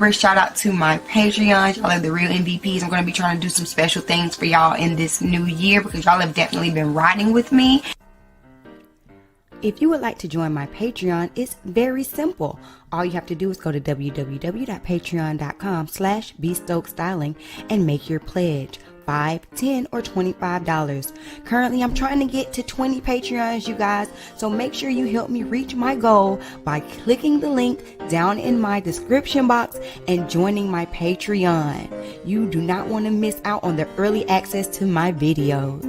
remember, shout out to my Patreons. Y'all are the real MVPs. I'm going to be trying to do some special things for y'all in this new year because y'all have definitely been riding with me. If you would like to join my Patreon, it's very simple. All you have to do is go to www.patreon.com/bstokestyling and make your pledge. $5, $10, or $25. Currently, I'm trying to get to 20 Patreons, you guys, so make sure you help me reach my goal by clicking the link down in my description box and joining my Patreon. You do not want to miss out on the early access to my videos.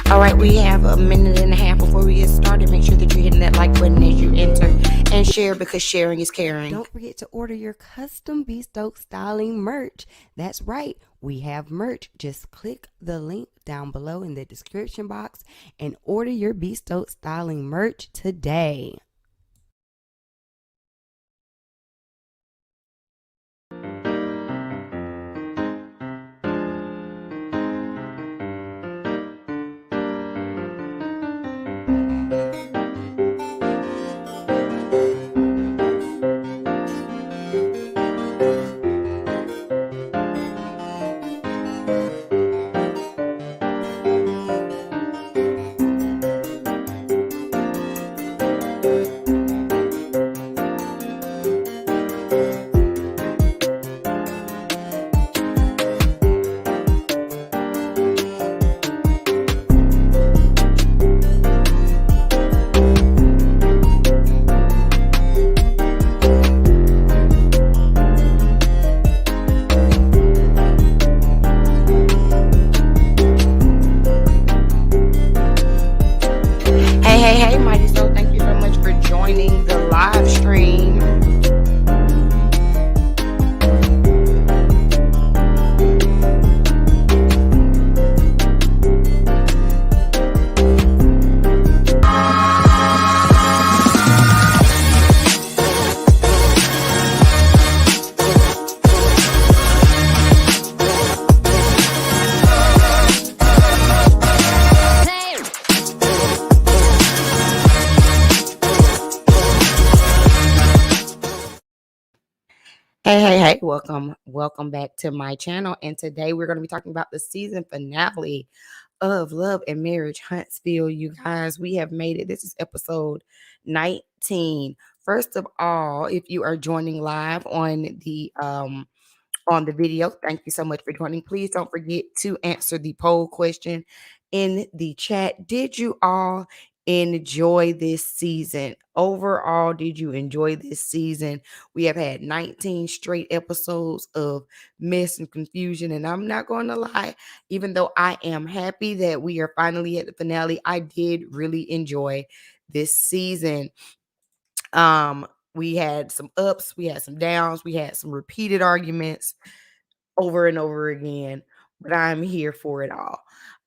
Alright, we have a minute and a half before we get started. Make sure that you're hitting that like button as you enter and share because sharing is caring. Don't forget to order your custom Bespoke Styling merch. That's right, we have merch. Just click the link down below in the description box and order your Bespoke Styling merch today. Hey, Mighty Soul, thank you so much for joining the live stream. Hey, welcome back to my channel. And today we're going to be talking about the season finale of Love and Marriage Huntsville. You guys, we have made it. This is episode 19. First of all, if you are joining live on the video, thank you so much for joining. Please don't forget to answer the poll question in the chat. Did you all enjoy this season? Overall, did you enjoy this season? We have had 19 straight episodes of mess and confusion, and I'm not going to lie, even though I am happy that we are finally at the finale, I did really enjoy this season. We had some ups, we had some downs, we had some repeated arguments over and over again, but I'm here for it all.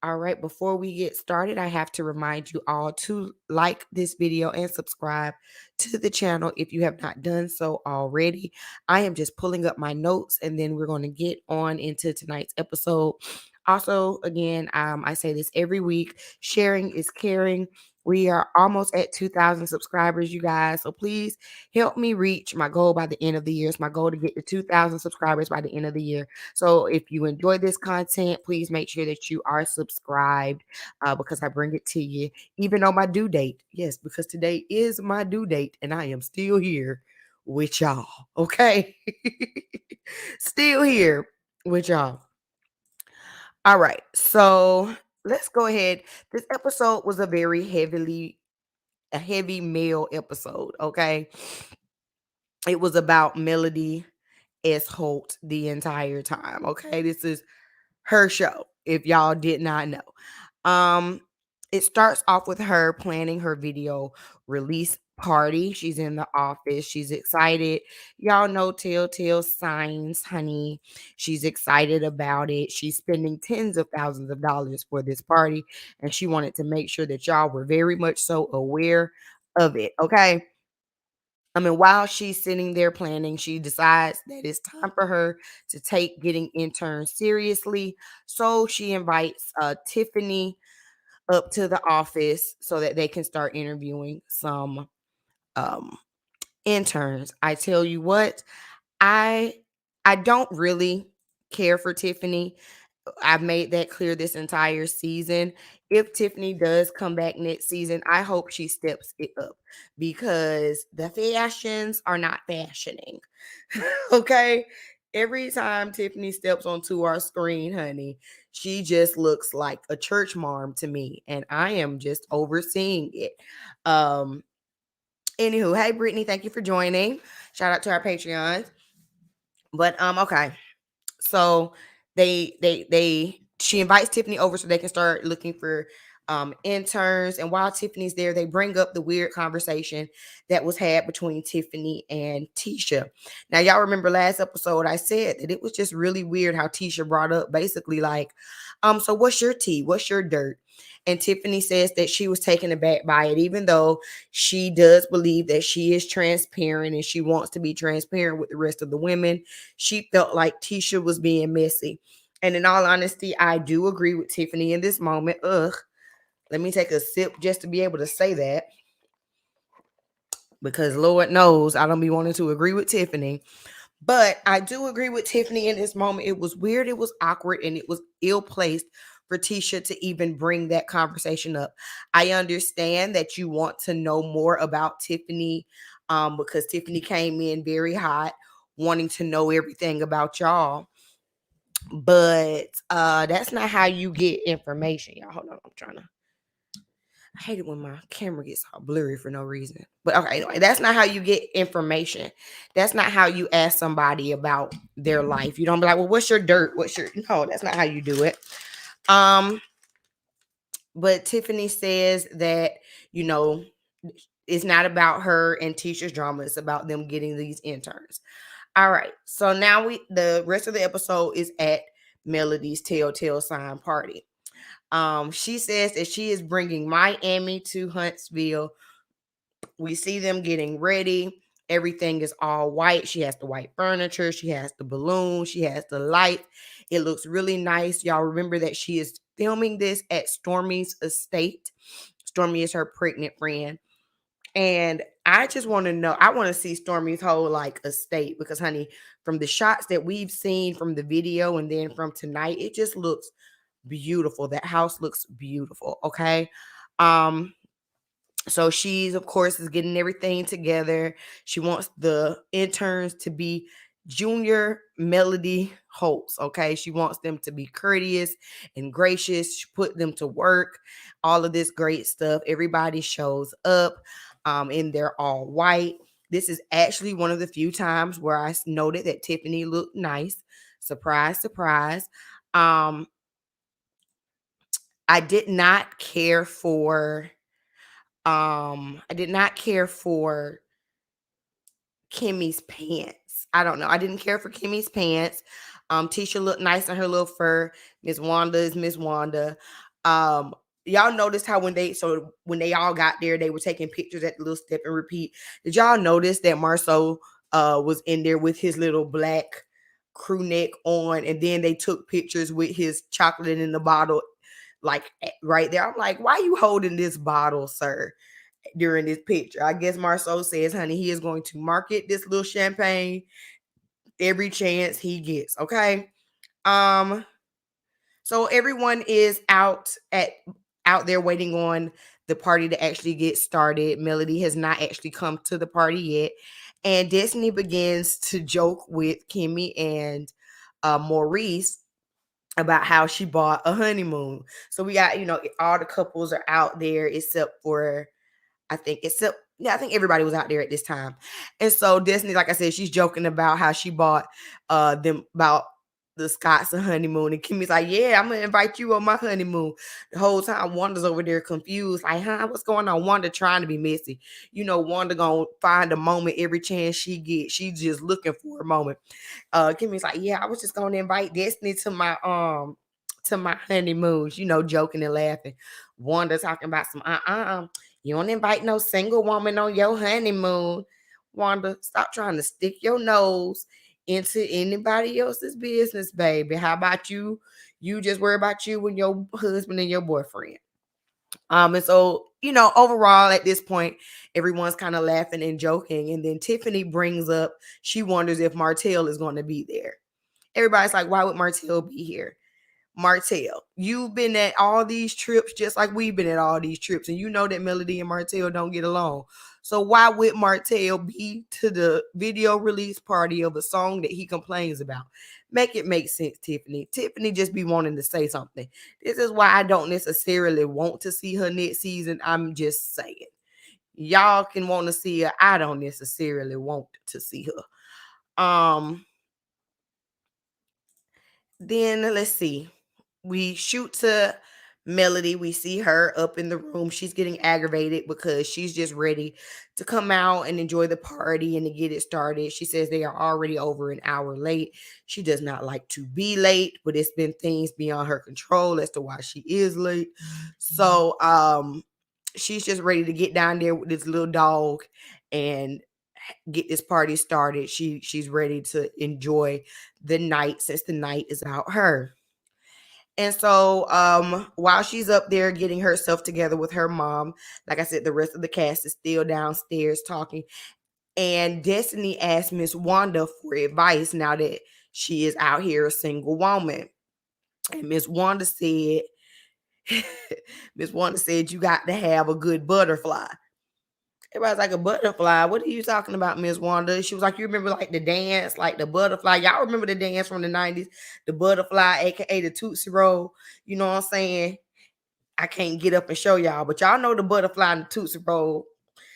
All right, before we get started, I have to remind you all to like this video and subscribe to the channel if you have not done so already. I am just pulling up my notes and then we're going to get on into tonight's episode. Also, again, I say this every week, sharing is caring. We are almost at 2,000 subscribers, you guys. So please help me reach my goal by the end of the year. It's my goal to get to 2,000 subscribers by the end of the year. So if you enjoy this content, please make sure that you are subscribed because I bring it to you, even on my due date. Yes, because today is my due date and I am still here with y'all. Okay. Still here with y'all. All right. So let's go ahead. This episode was a heavy male episode. Okay. It was about Melody Holt the entire time. Okay. This is her show, if y'all did not know. Um, it starts off with her planning her video release party. She's in the office. She's excited. Y'all know telltale signs, honey. She's excited about it. She's spending tens of thousands of dollars for this party, and she wanted to make sure that y'all were very much so aware of it. Okay. I mean, while she's sitting there planning, she decides that it's time for her to take getting interns seriously. So she invites Tiffany up to the office so that they can start interviewing some um, interns. I tell you what, I I don't really care for Tiffany. I've made that clear this entire season. If Tiffany does come back next season, I hope she steps it up because the fashions are not fashioning. Okay. Every time Tiffany steps onto our screen, honey, she just looks like a church mom to me, and I am just overseeing it. Um, Anywho, hey Brittany, thank you for joining. Shout out to our Patreons. But okay. So they she invites Tiffany over so they can start looking for interns. And while Tiffany's there, they bring up the weird conversation that was had between Tiffany and Tisha. Now, y'all remember last episode I said that it was just really weird how Tisha brought up basically like, so what's your tea? What's your dirt? And Tiffany says that she was taken aback by it, even though she does believe that she is transparent and she wants to be transparent with the rest of the women. She felt like Tisha was being messy. And in all honesty, I do agree with Tiffany in this moment. Ugh. Let me take a sip just to be able to say that. Because Lord knows I don't be wanting to agree with Tiffany. But I do agree with Tiffany in this moment. It was weird, it was awkward, and it was ill placed for Tisha to even bring that conversation up. I understand that you want to know more about Tiffany because Tiffany came in very hot, wanting to know everything about y'all. But that's not how you get information, y'all. Hold on, I'm trying to. I hate it when my camera gets all blurry for no reason. But okay, anyway, that's not how you get information. That's not how you ask somebody about their life. You don't be like, well, what's your dirt? What's your no, that's not how you do it. But Tiffany says that, you know, it's not about her and Tisha's drama, it's about them getting these interns. All right. So now the rest of the episode is at Melody's telltale sign party. She says that she is bringing Miami to Huntsville. We see them getting ready. Everything is all white. She has the white furniture. She has the balloon. She has the light. It looks really nice. Y'all remember that she is filming this at Stormy's estate. Stormy is her pregnant friend. And I just want to know, I want to see Stormy's whole like estate because, honey, from the shots that we've seen from the video and then from tonight, it just looks beautiful. That house looks beautiful. Okay. Um, so she's, of course, is getting everything together. She wants the interns to be junior Melody Holtz. Okay. She wants them to be courteous and gracious. She put them to work, all of this great stuff. Everybody shows up and they're all white. This is actually one of the few times where I noted that Tiffany looked nice. Surprise, surprise. Um, I did not care for I did not care for Kimmy's pants. I don't know. I didn't care for Kimmy's pants. Tisha looked nice in her little fur. Miss Wanda is Miss Wanda. Um, y'all noticed how when they all got there, they were taking pictures at the little step and repeat. Did y'all notice that Marceau was in there with his little black crew neck on, and then they took pictures with his chocolate in the bottle like right there. I'm like, why are you holding this bottle, sir? During this picture, I guess Marceau says, honey, he is going to market this little champagne every chance he gets. Okay. Um, so everyone is out there waiting on the party to actually get started. Melody has not actually come to the party yet. And Destiny begins to joke with Kimmy and Maurice about how she bought a honeymoon. So we got, all the couples are out there except for I think everybody was out there at this time. And so Destiny, like I said, she's joking about how she bought them about the Scots a honeymoon. And Kimmy's like, yeah, I'm gonna invite you on my honeymoon. The whole time Wanda's over there confused, like, huh, what's going on? Wanda trying to be messy. Wanda gonna find a moment every chance she gets. She's just looking for a moment. Kimmy's like, yeah, I was just gonna invite Destiny to my honeymoons, joking and laughing. Wanda talking about some you don't invite no single woman on your honeymoon. Wanda, stop trying to stick your nose into anybody else's business, baby. How about you? You just worry about you and your husband and your boyfriend. And so, overall at this point, everyone's kind of laughing and joking. And then Tiffany brings up, she wonders if Martell is going to be there. Everybody's like, why would Martell be here? Martell, you've been at all these trips just like we've been at all these trips, and you know that Melody and Martell don't get along. So why would Martell be to the video release party of a song that he complains about? Make it make sense, Tiffany. Tiffany just be wanting to say something. This is why I don't necessarily want to see her next season. I'm just saying. Y'all can want to see her. I don't necessarily want to see her. Then let's see. We shoot to Melody. We see her up in the room. She's getting aggravated because she's just ready to come out and enjoy the party and to get it started. She says they are already over an hour late. She does not like to be late, but it's been things beyond her control as to why she is late. So she's just ready to get down there with this little dog and get this party started. She's ready to enjoy the night since the night is about her. And so while she's up there getting herself together with her mom, like I said, the rest of the cast is still downstairs talking. And Destiny asked Miss Wanda for advice now that she is out here a single woman. And Miss Wanda said, Miss Wanda said, you got to have a good butterfly. Everybody's like, a butterfly? What are you talking about, Miss Wanda? She was like, you remember like the dance, like the butterfly? Y'all remember the dance from the 90s? The butterfly, aka the Tootsie Roll. You know what I'm saying? I can't get up and show y'all, but y'all know the butterfly and the Tootsie Roll.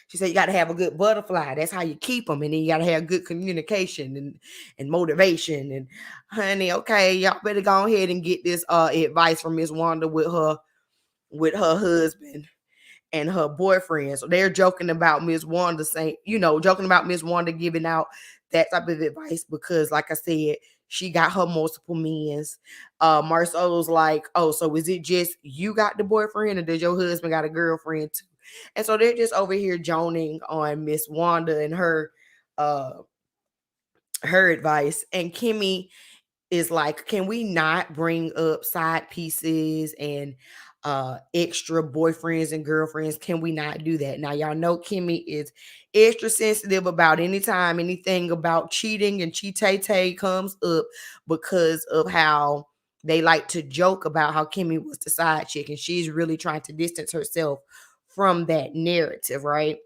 She said you got to have a good butterfly. That's how you keep them. And then you got to have good communication and motivation. And honey, okay, y'all better go ahead and get this advice from Miss Wanda with her husband and her boyfriend. So they're joking about Miss Wanda saying, joking about Miss Wanda giving out that type of advice because, like I said, she got her multiple men's. Marceau's like, oh, so is it just you got the boyfriend or does your husband got a girlfriend too? And so they're just over here joning on Miss Wanda and her advice. And Kimmy is like, can we not bring up side pieces and extra boyfriends and girlfriends? Can we not do that? Now y'all know Kimmy is extra sensitive about anytime anything about cheating and cheat-tay comes up because of how they like to joke about how Kimmy was the side chick, and she's really trying to distance herself from that narrative, right?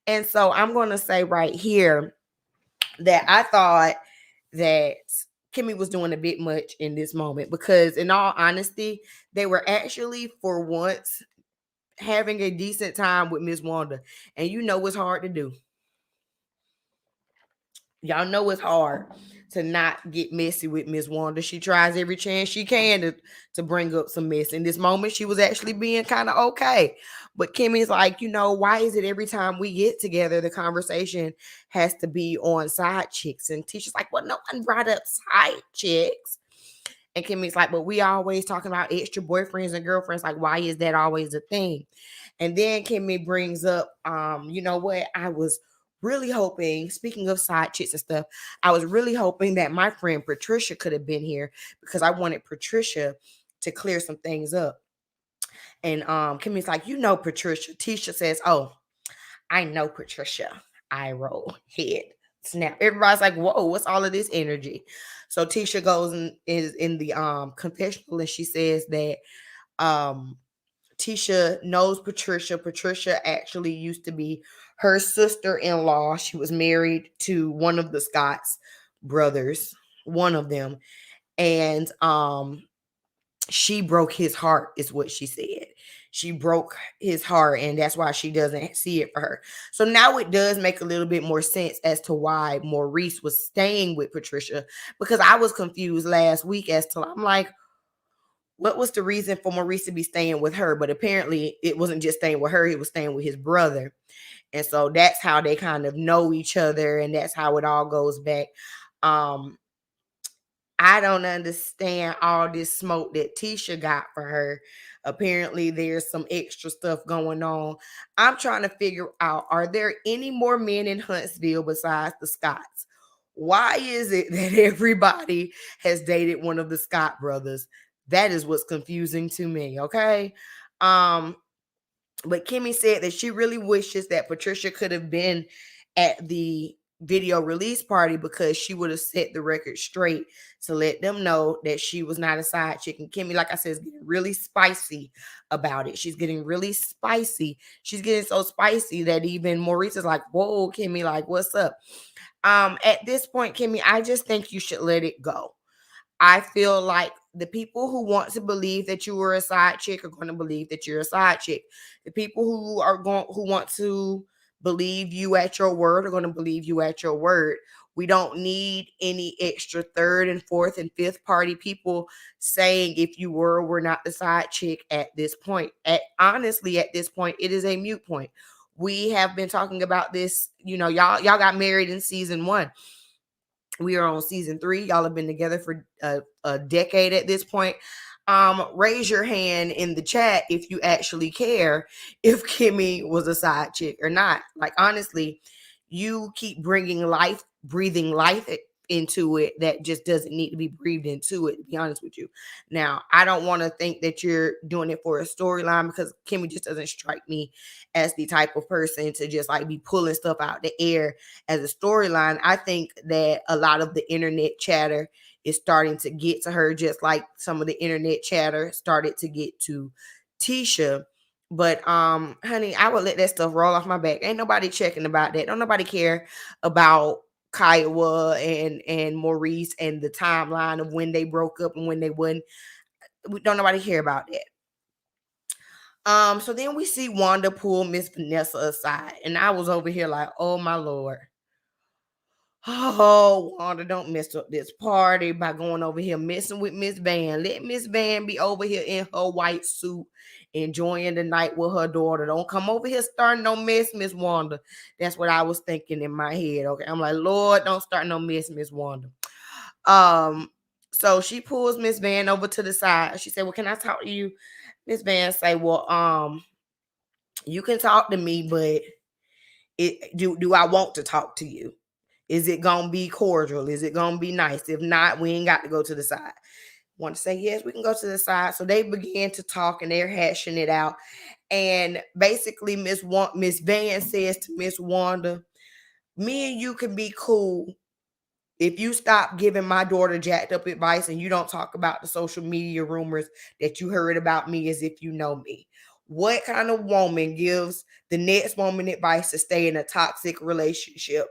And so I'm going to say right here that I thought that Kimmy was doing a bit much in this moment because, in all honesty, they were actually for once having a decent time with Miss Wanda. And you know it's hard to do. Y'all know it's hard to not get messy with Miss Wanda. She tries every chance she can to bring up some mess. In this moment, she was actually being kind of okay. But Kimmy's like, why is it every time we get together, the conversation has to be on side chicks? And Tisha's like, well, no one brought up side chicks. And Kimmy's like, but we always talking about extra boyfriends and girlfriends. Like, why is that always a thing? And then Kimmy brings up, you know what? I was really hoping, speaking of side chicks and stuff, I was really hoping that my friend Patricia could have been here because I wanted Patricia to clear some things up. And Kimmy's like, you know, Patricia. Tisha says, oh, I know Patricia. I roll head snap. Everybody's like, whoa, what's all of this energy? So Tisha goes and is in the confessional, and she says that um Tisha knows Patricia. Patricia actually used to be her sister-in-law. She was married to one of the Scott's brothers, one of them. And she broke his heart, is what she said. She broke his heart, and that's why she doesn't see it for her. So now it does make a little bit more sense as to why Maurice was staying with Patricia, because I was confused last week as to, I'm like, what was the reason for Maurice to be staying with her? But apparently it wasn't just staying with her, he was staying with his brother. And so that's how they kind of know each other, and that's how it all goes back. Um, I don't understand all this smoke that Tisha got for her. Apparently, there's some extra stuff going on. I'm trying to figure out, are there any more men in Huntsville besides the Scotts? Why is it that everybody has dated one of the Scott brothers? That is what's confusing to me, okay? Um, but Kimmy said that she really wishes that Patricia could have been at the video release party, because she would have set the record straight to let them know that she was not a side chick. And Kimmy, like I said, is getting really spicy about it. She's getting really spicy. She's getting so spicy that even Maurice is like, whoa, Kimmy, like, what's up? At this point, Kimmy, I just think you should let it go. I feel like the people who want to believe that you were a side chick are going to believe that you're a side chick. The people who want to believe you at your word are going to believe you at your word. We don't need any extra third and fourth and fifth party people saying if you were or were not the side chick at this point. Honestly, at this point, it is a mute point. We have been talking about this, y'all got married in season 1. We are on season 3. Y'all have been together for a decade at this point. Raise your hand in the chat if you actually care if Kimmy was a side chick or not. Like, honestly, you keep bringing life, breathing life into it that just doesn't need to be breathed into it, to be honest with you. Now, I don't want to think that you're doing it for a storyline, because Kimmy just doesn't strike me as the type of person to just like be pulling stuff out the air as a storyline. I think that a lot of the internet chatter is starting to get to her, just like some of the internet chatter started to get to Tisha. But honey, I would let that stuff roll off my back. Ain't nobody checking about that. Don't nobody care about Kiowa and Maurice and the timeline of when they broke up and when they wouldn't. Don't nobody care about that. So then we see Wanda pull Miss Vanessa aside, and I was over here like, oh my Lord. Oh, Wanda, don't mess up this party by going over here messing with Miss Van. Let Miss Van be over here in her white suit, enjoying the night with her daughter. Don't come over here starting no mess, Miss Wanda. That's what I was thinking in my head. Okay. I'm like, Lord, don't start no mess, Miss Wanda. So she pulls Miss Van over to the side. She said, well, can I talk to you? Miss Van say, well, you can talk to me, but do I want to talk to you? Is it gonna be cordial? Is it gonna be nice? If not, we ain't got to go to the side. Want to say yes, we can go to the side. So they began to talk and they're hashing it out. And basically, Miss Van says to Miss Wanda, me and you can be cool if you stop giving my daughter jacked up advice and you don't talk about the social media rumors that you heard about me as if you know me. What kind of woman gives the next woman advice to stay in a toxic relationship?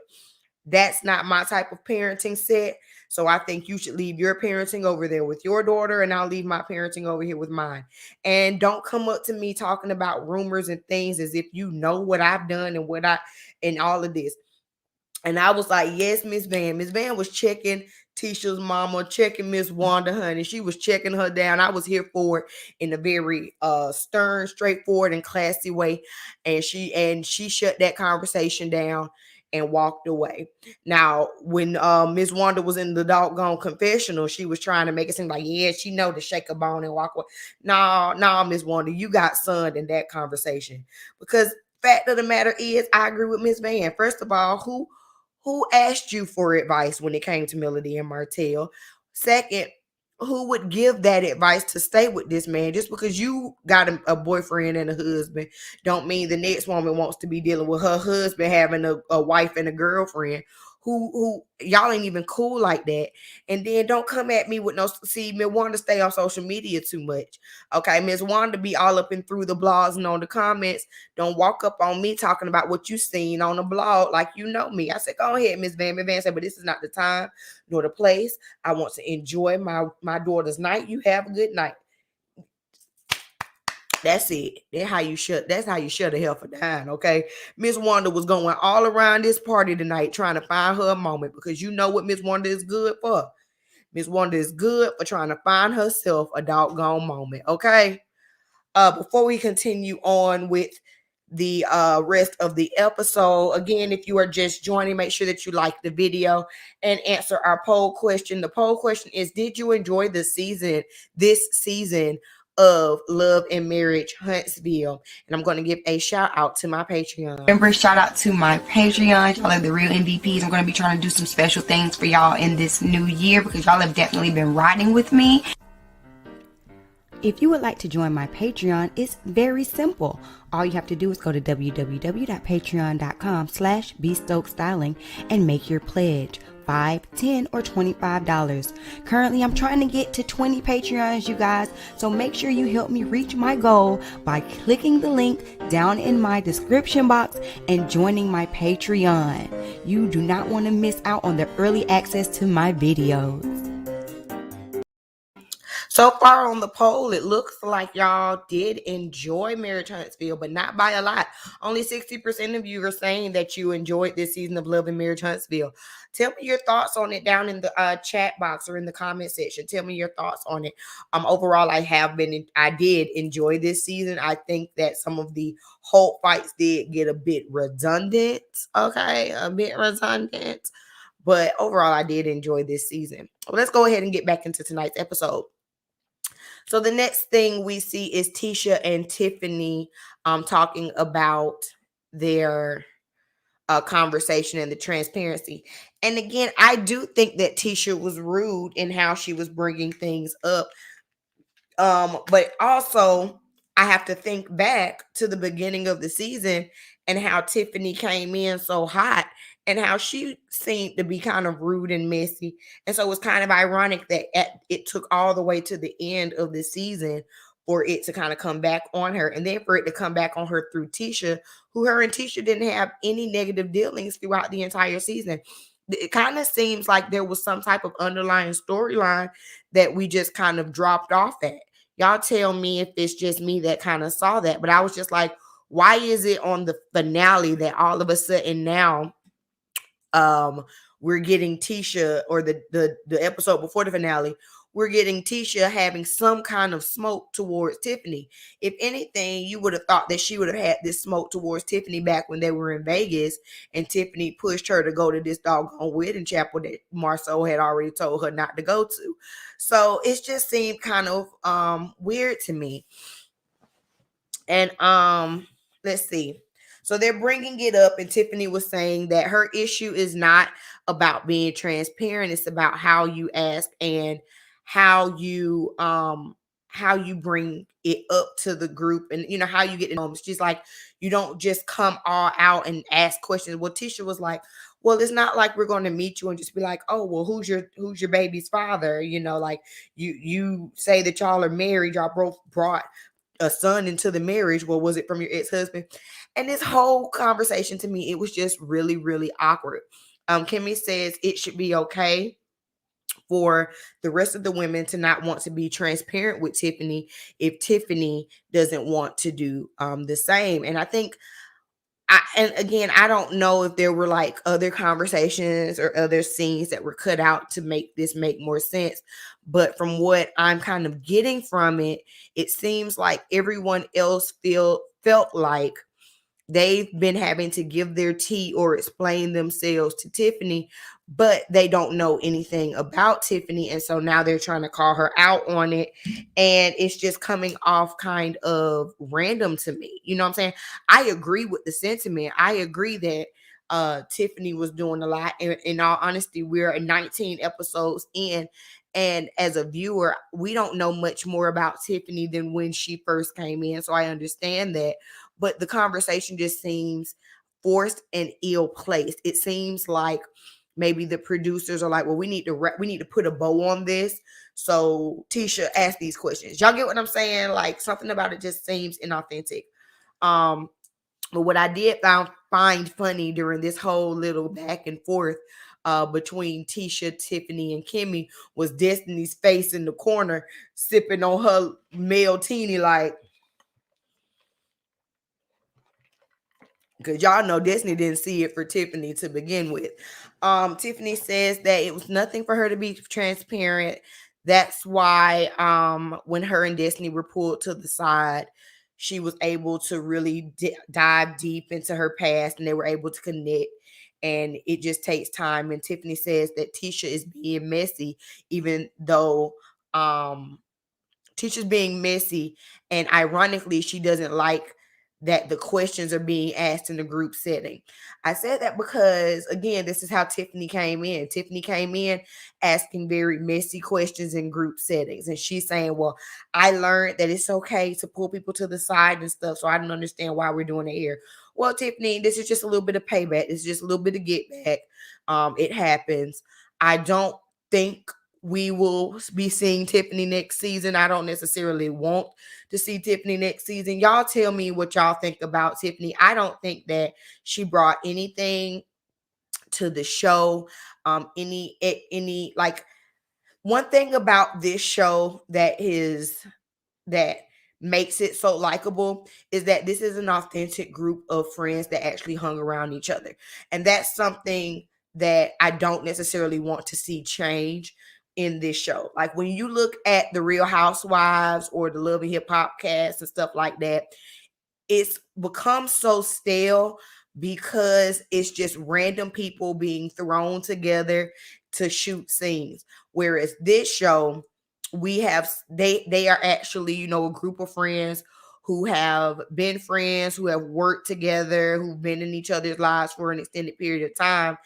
That's not my type of parenting set. So I think you should leave your parenting over there with your daughter, and I'll leave my parenting over here with mine. And don't come up to me talking about rumors and things as if you know what I've done and all of this. And I was like, yes, Miss Van. Miss Van was checking Tisha's mama, checking Miss Wanda, honey. She was checking her down. I was here for it in a very stern, straightforward, and classy way. And she shut that conversation down and walked away. Now, when Miss Wanda was in the doggone confessional, she was trying to make it seem like, yeah, she know to shake a bone and walk away. No, Miss Wanda, you got sunned in that conversation. Because fact of the matter is, I agree with Miss Van. First of all, who asked you for advice when it came to Melody and Martell? Second, who would give that advice to stay with this man. Just because you got a boyfriend and a husband don't mean the next woman wants to be dealing with her husband having a wife and a girlfriend who y'all ain't even cool like that. And then don't come at me with no, see, Miss Wanda stay on social media too much. Okay, Miss Wanda be all up and through the blogs and on the comments. Don't walk up on me talking about what you seen on the blog like you know me. I said, go ahead, Miss Van said, but this is not the time nor the place. I want to enjoy my daughter's night. You have a good night. That's it. That's how you shut a heifer down, okay? Miss Wanda was going all around this party tonight trying to find her a moment, because you know what Miss Wanda is good for. Miss Wanda is good for trying to find herself a doggone moment, okay? Before we continue on with the rest of the episode, again, if you are just joining, make sure that you like the video and answer our poll question. The poll question is, did you enjoy this season of Love and Marriage Huntsville? And I'm going to give a shout out to my Patreon. Remember, shout out to my Patreon. Y'all are the real MVPs. I'm going to be trying to do some special things for y'all in this new year, because y'all have definitely been riding with me. If you would like to join my Patreon, it's very simple. All you have to do is go to www.patreon.com/bstokestyling and make your pledge. $5, $10, or $25. Currently, I'm trying to get to 20 Patreons, you guys, so make sure you help me reach my goal by clicking the link down in my description box and joining my Patreon. You do not want to miss out on the early access to my videos. So far on the poll, it looks like y'all did enjoy Marriage Huntsville, but not by a lot. Only 60% of you are saying that you enjoyed this season of Love and Marriage Huntsville. Tell me your thoughts on it down in the chat box or in the comment section. Tell me your thoughts on it. Overall, I did enjoy this season. I think that some of the Holt fights did get a bit redundant. Okay, a bit redundant. But overall, I did enjoy this season. Well, let's go ahead and get back into tonight's episode. So the next thing we see is Tisha and Tiffany talking about their conversation and the transparency. And again, I do think that Tisha was rude in how she was bringing things up. But also, I have to think back to the beginning of the season and how Tiffany came in so hot and how she seemed to be kind of rude and messy. And so it's kind of ironic that it took all the way to the end of the season for it to kind of come back on her, and then for it to come back on her through Tisha, who her and Tisha didn't have any negative dealings throughout the entire season. It kind of seems like there was some type of underlying storyline that we just kind of dropped off at. Y'all tell me if it's just me that kind of saw that, but I was just like, why is it on the finale that all of a sudden now we're getting Tisha, or the episode before the finale, we're getting Tisha having some kind of smoke towards Tiffany. If anything, you would have thought that she would have had this smoke towards Tiffany back when they were in Vegas and Tiffany pushed her to go to this doggone wedding chapel that Marceau had already told her not to go to. So it just seemed kind of weird to me. And let's see. So they're bringing it up, and Tiffany was saying that her issue is not about being transparent. It's about how you ask and how you bring it up to the group, and how you get in moments. She's like, you don't just come all out and ask questions. Well, Tisha was like, well, it's not like we're going to meet you and just be like, oh, well, who's your baby's father? Like you say that y'all are married, y'all both brought a son into the marriage. Well, was it from your ex-husband? And this whole conversation, to me, it was just really, really awkward. Kimmy says it should be okay for the rest of the women to not want to be transparent with Tiffany if Tiffany doesn't want to do the same. And I think, and again, I don't know if there were like other conversations or other scenes that were cut out to make this make more sense. But from what I'm kind of getting from it, it seems like everyone else felt like they've been having to give their tea or explain themselves to Tiffany, but they don't know anything about Tiffany. And so now they're trying to call her out on it. And it's just coming off kind of random to me. You know what I'm saying? I agree with the sentiment. I agree that Tiffany was doing a lot. In all honesty, we're 19 episodes in, And as a viewer, we don't know much more about Tiffany than when she first came in. So I understand that. But the conversation just seems forced and ill placed. It seems like maybe the producers are like, well, we need to put a bow on this. So Tisha asked these questions. Y'all get what I'm saying? Like something about it just seems inauthentic. Um, but what I did find funny during this whole little back and forth between Tisha, Tiffany, and Kimmy was Destiny's face in the corner sipping on her male teeny like, because y'all know Destiny didn't see it for Tiffany to begin with. Tiffany says that it was nothing for her to be transparent. That's why when her and Destiny were pulled to the side, she was able to really dive deep into her past and they were able to connect. And it just takes time. And Tiffany says that Tisha is being messy, even though Tisha's being messy. And ironically, she doesn't like that the questions are being asked in the group setting. I said that because, again, this is how Tiffany came in. Tiffany came in asking very messy questions in group settings. And she's saying, well, I learned that it's okay to pull people to the side and stuff. So I don't understand why we're doing it here. Well, Tiffany, this is just a little bit of payback. It's just a little bit of get back. It happens. I don't think we will be seeing Tiffany next season. I don't necessarily want to see Tiffany next season. Y'all tell me what y'all think about Tiffany. I don't think that she brought anything to the show. Any like one thing about this show that makes it so likable is that this is an authentic group of friends that actually hung around each other. And that's something that I don't necessarily want to see change in this show. Like when you look at the Real Housewives or the Love and Hip Hop cast and stuff like that, it's become so stale because it's just random people being thrown together to shoot scenes. Whereas this show, we have they are actually, a group of friends who have been friends, who have worked together, who've been in each other's lives for an extended period of time.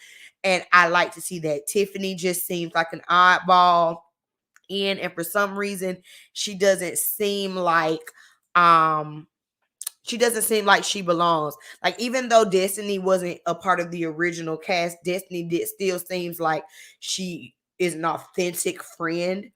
And I like to see that. Tiffany just seems like an oddball in, and for some reason, she doesn't seem like she belongs. Like even though Destiny wasn't a part of the original cast, Destiny still seems like she is an authentic friend.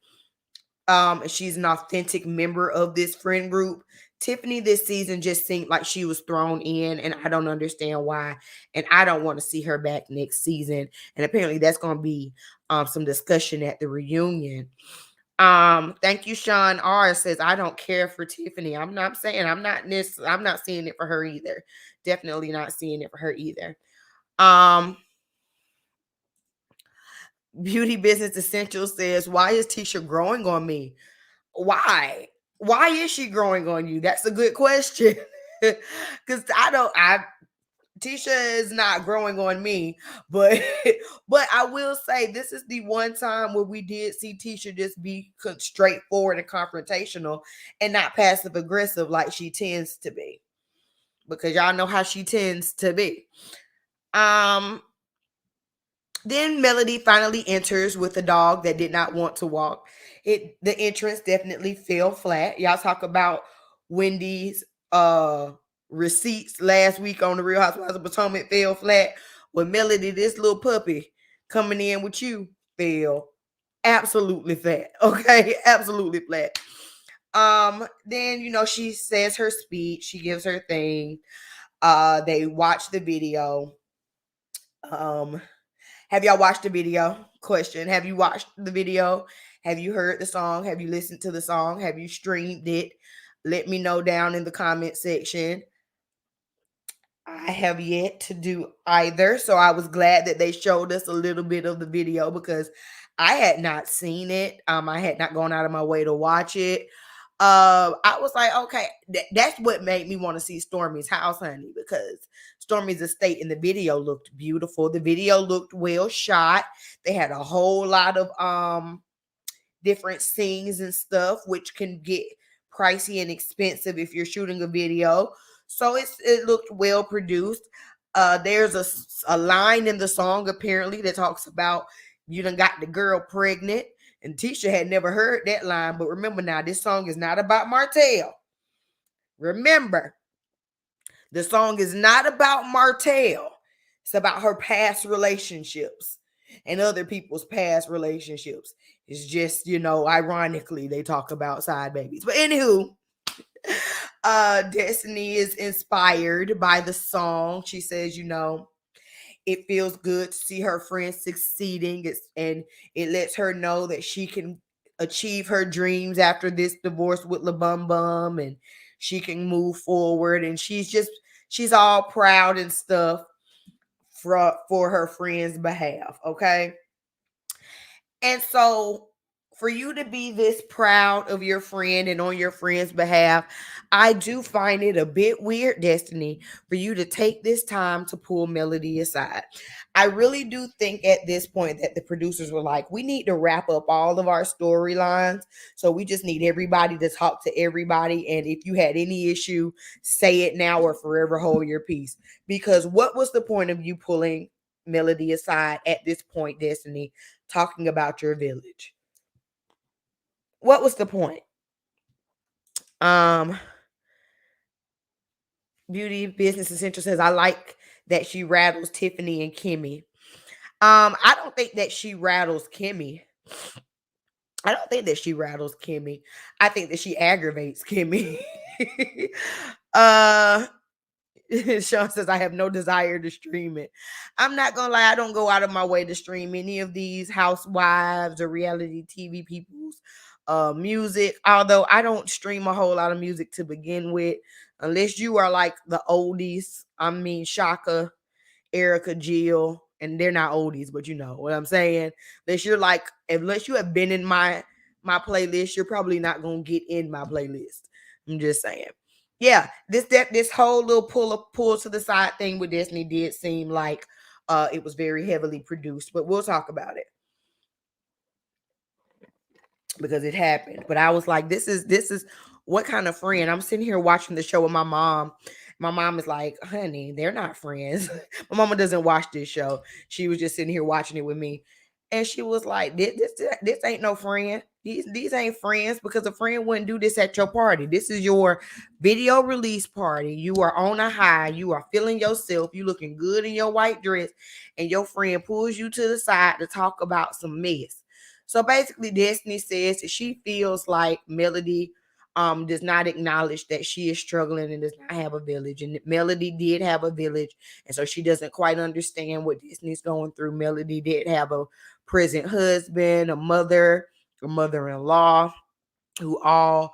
And she's an authentic member of this friend group. Tiffany this season just seemed like she was thrown in, and I don't understand why. And I don't want to see her back next season. And apparently that's going to be some discussion at the reunion. Thank you, Sean R says, I don't care for Tiffany. I'm not seeing it for her either. Definitely not seeing it for her either. Beauty Business Essential says, why is Tisha growing on me? Why? Why is she growing on you? That's a good question. Because Tisha is not growing on me, but but I will say this is the one time where we did see Tisha just be straightforward and confrontational and not passive aggressive like she tends to be, because y'all know how she tends to be. Then Melody finally enters with a dog that did not want to walk. The entrance definitely fell flat. Y'all talk about Wendy's receipts last week on the Real Housewives of Potomac fell flat. With Melody, this little puppy coming in with you fell absolutely flat. Okay, absolutely flat. Then she says her speech, she gives her thing. They watch the video. Have y'all watched the video? Question. Have you watched the video? Have you heard the song? Have you listened to the song? Have you streamed it? Let me know down in the comment section. I have yet to do either. So I was glad that they showed us a little bit of the video because I had not seen it. I had not gone out of my way to watch it. I was like, okay, that's what made me want to see Stormi's house, honey, because Stormi's estate in the video looked beautiful. The video looked well shot. They had a whole lot of different scenes and stuff, which can get pricey and expensive if you're shooting a video. So it looked well produced. There's a line in the song apparently that talks about you done got the girl pregnant. And Tisha had never heard that line, but remember now, this song is not about Martell. Remember, the song is not about Martell. It's about her past relationships and other people's past relationships. It's just, ironically, they talk about side babies. But anywho, Destiny is inspired by the song. She says, it feels good to see her friends succeeding. And it lets her know that she can achieve her dreams after this divorce with La Bum Bum, and she can move forward. And she's all proud and stuff for her friends' behalf. Okay. And so for you to be this proud of your friend and on your friend's behalf, I do find it a bit weird, Destiny, for you to take this time to pull Melody aside. I really do think at this point that the producers were like, we need to wrap up all of our storylines. So we just need everybody to talk to everybody. And if you had any issue, say it now or forever hold your peace. Because what was the point of you pulling Melody aside at this point, Destiny, talking about your village? What was the point? Beauty Business Essential says, I like that she rattles Tiffany and Kimmy. I don't think that she rattles Kimmy. I don't think that she rattles Kimmy. I think that she aggravates Kimmy. uh Sean says, I have no desire to stream it. I'm not gonna lie, I don't go out of my way to stream any of these housewives or reality TV people's music. Although I don't stream a whole lot of music to begin with, unless you are like the oldies. I mean Shaka, Erica, Jill, and they're not oldies, but you know what I'm saying. Unless you have been in my playlist, you're probably not gonna get in my playlist. I'm just saying. Yeah, this whole little pull to the side thing with Disney did seem like it was very heavily produced, but we'll talk about it because it happened. But I was like, this is what kind of friend? I'm sitting here watching the show with my mom. My mom is like, honey, they're not friends. My mama doesn't watch this show. She was just sitting here watching it with me. And she was like, this ain't no friend. These ain't friends, because a friend wouldn't do this at your party. This is your video release party. You are on a high. You are feeling yourself. You looking good in your white dress. And your friend pulls you to the side to talk about some mess. So basically, Destiny says that she feels like Melody does not acknowledge that she is struggling and does not have a village. And Melody did have a village, and so she doesn't quite understand what Disney's going through. Melody did have a present husband, a mother-in-law, who all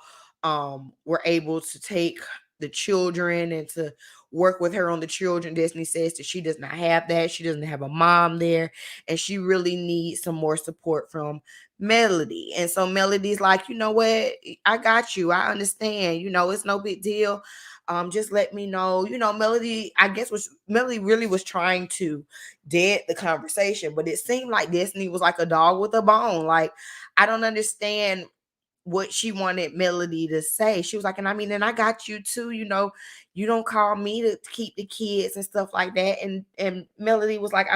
were able to take the children and to work with her on the children. Disney says that she does not have that. She doesn't have a mom there, and she really needs some more support from Melody. And so Melody's like, you know what? I got you. I understand. It's no big deal. Just let me know. Melody, I guess Melody really was trying to dead the conversation, but it seemed like Disney was like a dog with a bone. Like, I don't understand what she wanted Melody to say. She was like, and I got you too, you don't call me to keep the kids and stuff like that. And Melody was like,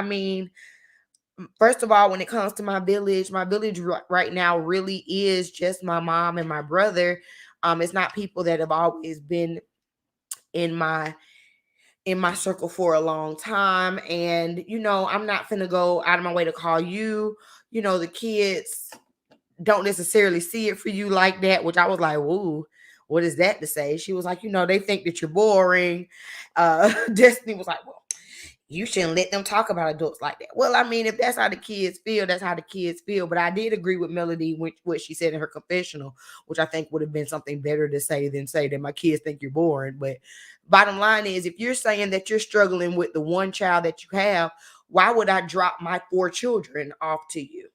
first of all, when it comes to my village right now really is just my mom and my brother. It's not people that have always been in my circle for a long time. And I'm not finna go out of my way to call you. The kids don't necessarily see it for you like that, which I was like, whoa, what is that to say? She was like, they think that you're boring. Destiny was like, well, you shouldn't let them talk about adults like that. Well, if that's how the kids feel, that's how the kids feel. But I did agree with Melody with what she said in her confessional, which I think would have been something better to say than say that my kids think you're boring. But bottom line is, if you're saying that you're struggling with the one child that you have, why would I drop my 4 children off to you?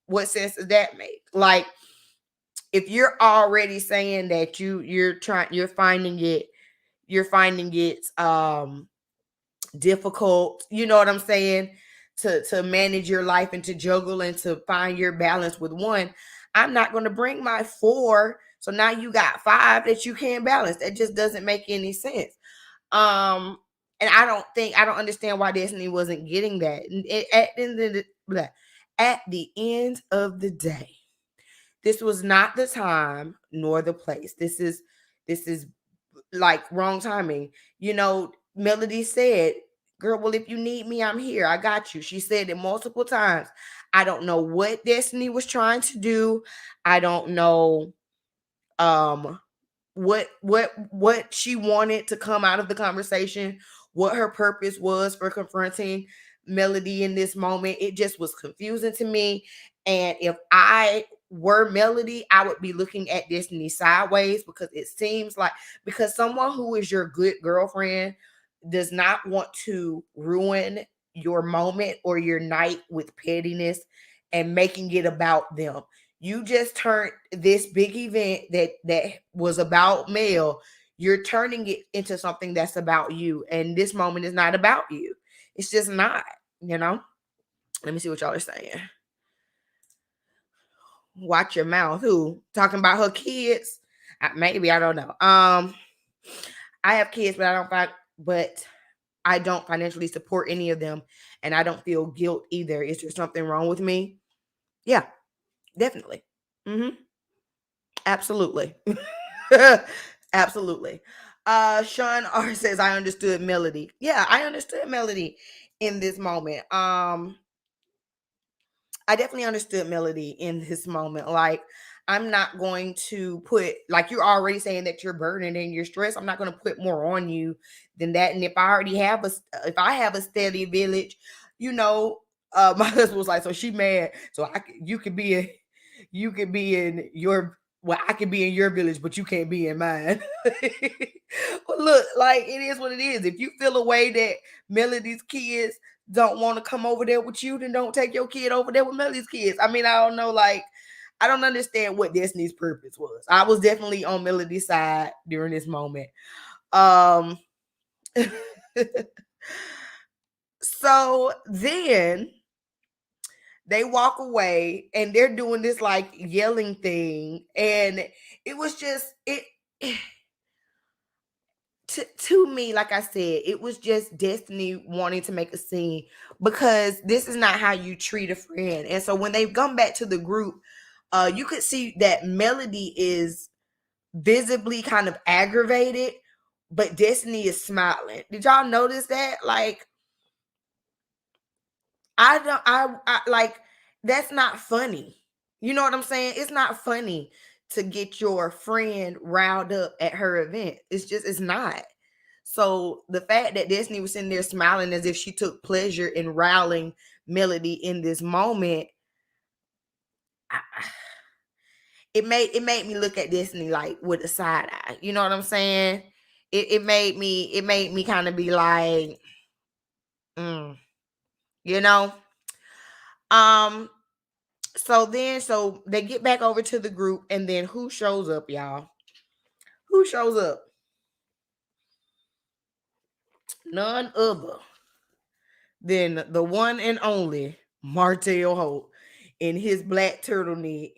What sense does that make? Like, if you're already saying that you're finding it difficult, you know what I'm saying, to manage your life and to juggle and to find your balance with one, I'm not going to bring my 4, so now you got 5 that you can't balance. That just doesn't make any sense. And I don't understand why Disney wasn't getting that. At the end of the day, This was not the time nor the place. This is like wrong timing. Melody said, "Girl, well, if you need me, I'm here. I got you." She said it multiple times. I don't know what Destiny was trying to do. I don't know um what she wanted to come out of the conversation, what her purpose was for confronting Melody in this moment. It just was confusing to me. And if I were Melody, I would be looking at Destiny sideways, because it seems like, because someone who is your good girlfriend does not want to ruin your moment or your night with pettiness and making it about them. You just turned this big event that was about Mel, you're turning it into something that's about you. And this moment is not about you. It's just not, you know? Let me see what y'all are saying. Watch your mouth. Who? Talking about her kids? Maybe, I don't know. I have kids, but I don't financially support any of them, and I don't feel guilt either. Is there something wrong with me? Yeah, definitely. Mm-hmm. Absolutely. Absolutely. Sean R says, I understood Melody. Yeah, I understood Melody in this moment. I definitely understood Melody in this moment. Like, I'm not going to put, like, you're already saying that you're burdened and you're stressed. I'm not going to put more on you than that. And if if I have a steady village, my husband was like, so she mad. So you could be in your, well, I can be in your village, but you can't be in mine. Well, look, like, it is what it is. If you feel a way that Melody's kids don't want to come over there with you, then don't take your kid over there with Melody's kids. I mean, I don't know, like, I don't understand what Destiny's purpose was. I was definitely on Melody's side during this moment. Um so then they walk away and they're doing this like yelling thing, and it was just it to me, like I said, it was just Destiny wanting to make a scene, because this is not how you treat a friend. And so when they've come back to the group, you could see that Melody is visibly kind of aggravated, but Destiny is smiling. Did y'all notice that? Like, I like, that's not funny. You know what I'm saying? It's not funny to get your friend riled up at her event. It's not. So the fact that Destiny was sitting there smiling as if she took pleasure in riling Melody in this moment, I, it made me look at Destiny like with a side eye. You know what I'm saying? It made me kind of be like, mm, you know. Um. So they get back over to the group, and then who shows up, y'all? Who shows up? None other than the one and only Martell Holt in his black turtleneck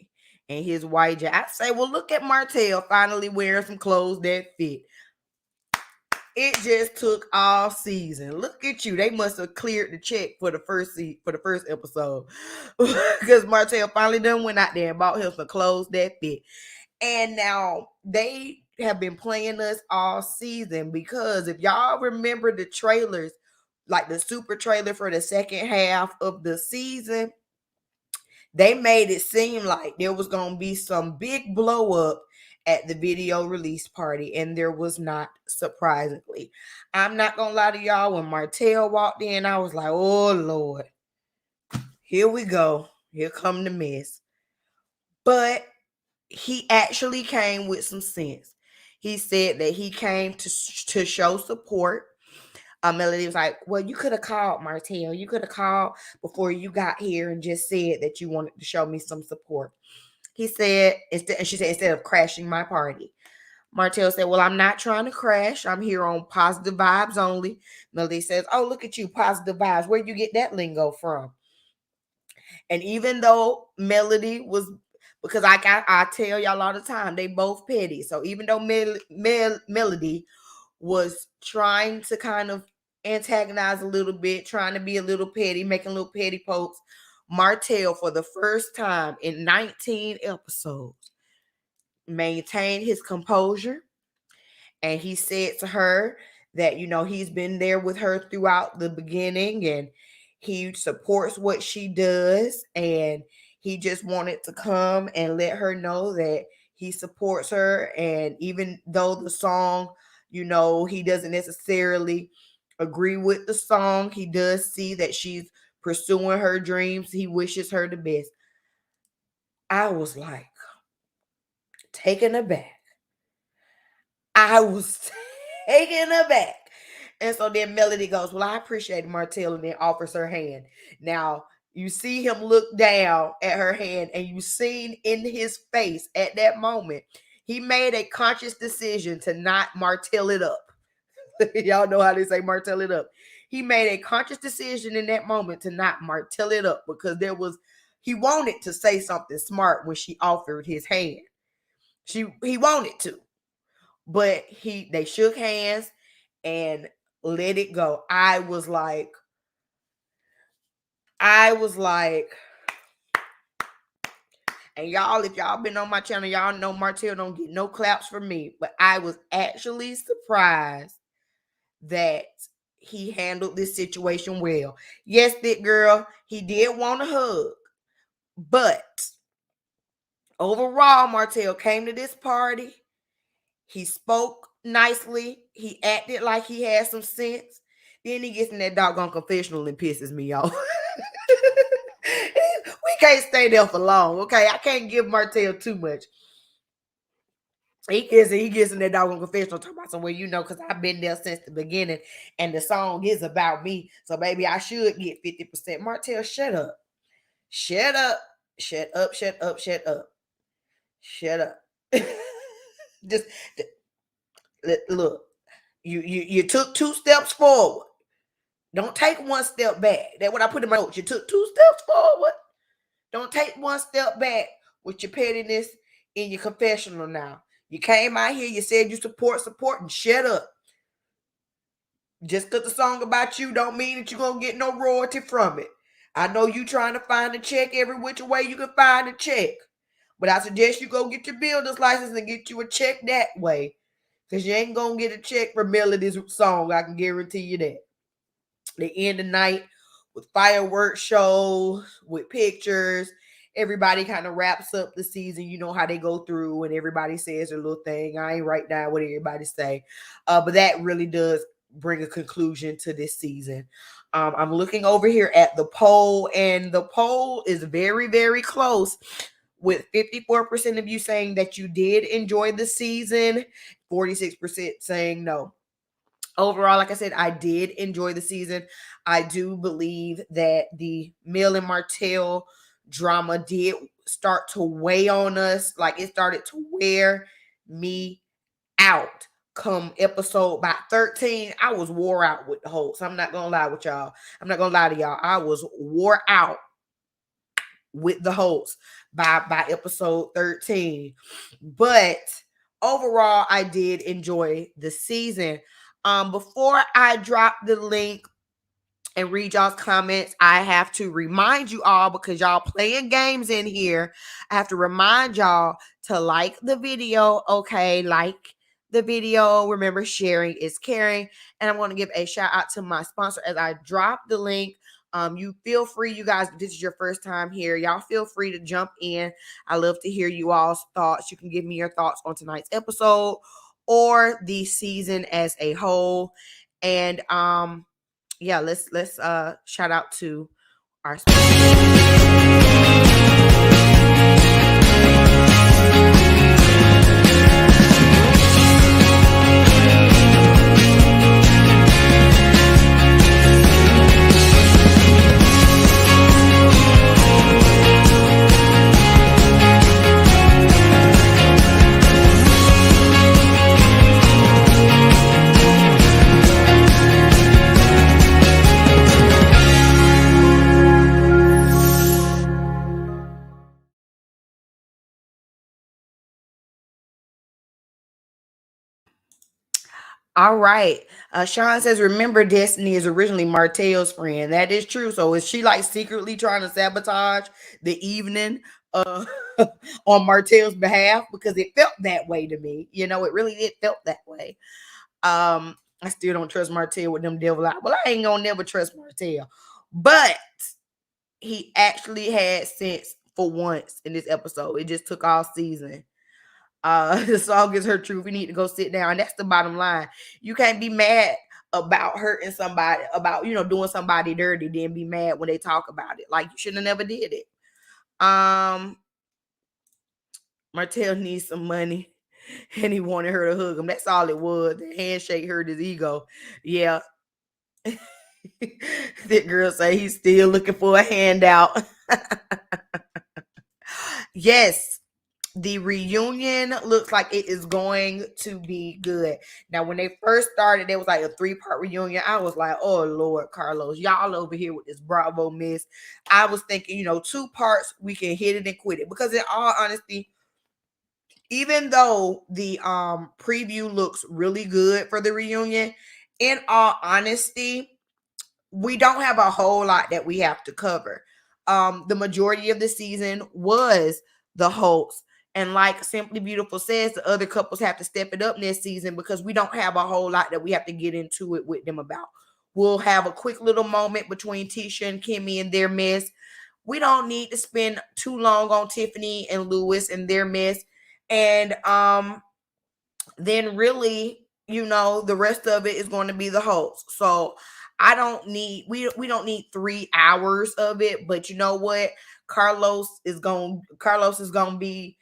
and his white jacket. I say, well, look at Martell finally wearing some clothes that fit. It just took all season. Look at you. They must have cleared the check for the first episode. Because Martell finally done went out there and bought him some clothes that fit. And now they have been playing us all season, because if y'all remember the trailers, like the super trailer for the second half of the season, they made it seem like there was going to be some big blow up at the video release party, and there was not, surprisingly. I'm not going to lie to y'all, when Martell walked in, I was like, oh Lord, here we go. Here come the mess. But he actually came with some sense. He said that he came to show support. Melody was like, well, you could have called, Martell. You could have called before you got here and just said that you wanted to show me some support. He said, and she said, instead of crashing my party. Martell said, well, I'm not trying to crash. I'm here on positive vibes only. Melody says, oh, look at you, positive vibes. Where'd you get that lingo from? And even though Melody was, because I tell y'all all the time, they both petty. So even though Melody was trying to kind of antagonize a little bit, trying to be a little petty, making little petty pokes, Martell, for the first time in 19 episodes, maintained his composure. And he said to her that, he's been there with her throughout the beginning and he supports what she does. And he just wanted to come and let her know that he supports her. And even though the song, he doesn't necessarily agree with the song, he does see that she's pursuing her dreams. He wishes her the best. I was like taken aback. I was taken aback. And so then Melody goes, well, I appreciate Martell, and then offers her hand. Now, you see him look down at her hand, and you seen in his face at that moment, he made a conscious decision to not Martell it up. Y'all know how they say Martell it up. He made a conscious decision in that moment to not Martell it up because he wanted to say something smart when she offered his hand. He wanted to. But they shook hands and let it go. I was like, and y'all, if y'all been on my channel, y'all know Martell don't get no claps from me. But I was actually surprised that he handled this situation well. Yes, thick girl, he did want a hug. But overall, Martell came to this party. He spoke nicely. He acted like he had some sense. Then he gets in that doggone confessional and pisses me off. We can't stay there for long, okay? I can't give Martell too much. He gets in that doggone confessional talking about somewhere, because I've been there since the beginning, and the song is about me. So, baby, I should get 50%. Martell, shut up. Shut up. Shut up, shut up, shut up. Shut up. Just look, you took 2 steps forward. Don't take 1 step back. That's what I put in my notes. You took 2 steps forward. Don't take 1 step back with your pettiness in your confessional now. You came out here, you said you support, and shut up. Just because the song about you don't mean that you're going to get no royalty from it. I know you trying to find a check every which way you can find a check. But I suggest you go get your builder's license and get you a check that way. Because you ain't going to get a check for Melody's song. I can guarantee you that. They end the night with fireworks shows, with pictures. Everybody kind of wraps up the season. You know how they go through and everybody says their little thing. I ain't write down what everybody say. But that really does bring a conclusion to this season. I'm looking over here at the poll, and the poll is very, very close, with 54% of you saying that you did enjoy the season, 46% saying no. Overall, like I said, I did enjoy the season. I do believe that the Mel and Martell drama did start to weigh on us. Like, it started to wear me out. Come episode by 13, I was wore out with the Holts. I'm not going to lie with y'all. I'm not going to lie to y'all. I was wore out with the Holts by episode 13. But overall, I did enjoy the season. Before I drop the link and read y'all's comments, I have to remind you all, because y'all playing games in here, I have to remind y'all to like the video. Okay, like the video. Remember, sharing is caring. And I want to give a shout out to my sponsor as I drop the link. You feel free, you guys, if this is your first time here, y'all feel free to jump in. I love to hear you all's thoughts. You can give me your thoughts on tonight's episode or the season as a whole. And yeah, let's shout out to our sponsor. All right. Sean says, remember Destiny is originally Martell's friend. That is true. So is she like secretly trying to sabotage the evening uh on Martell's behalf? Because it felt that way to me. You know, it really did felt that way. I still don't trust Martell with them devil eyes. Well, I ain't gonna never trust Martell. But he actually had sense for once in this episode. It just took all season. The song is her truth. We need to go sit down. That's the bottom line. You can't be mad about hurting somebody, about doing somebody dirty, then be mad when they talk about it. Like you should have never did it. Martell needs some money. And he wanted her to hug him. That's all it was. The handshake hurt his ego. Yeah. That girl say he's still looking for a handout. Yes, the reunion looks like it is going to be good. Now, when they first started, there was like a 3-part reunion. I was like, oh Lord, Carlos, y'all over here with this Bravo miss. I was thinking, 2 parts, we can hit it and quit it. Because in all honesty, even though the preview looks really good for the reunion, in all honesty, we don't have a whole lot that we have to cover. The majority of the season was the Holtz. And like Simply Beautiful says, the other couples have to step it up this season because we don't have a whole lot that we have to get into it with them about. We'll have a quick little moment between Tisha and Kimmy and their mess. We don't need to spend too long on Tiffany and Lewis and their mess. And then really, the rest of it is going to be the host. So I don't need we don't need 3 hours of it, but you know what? Carlos is going to be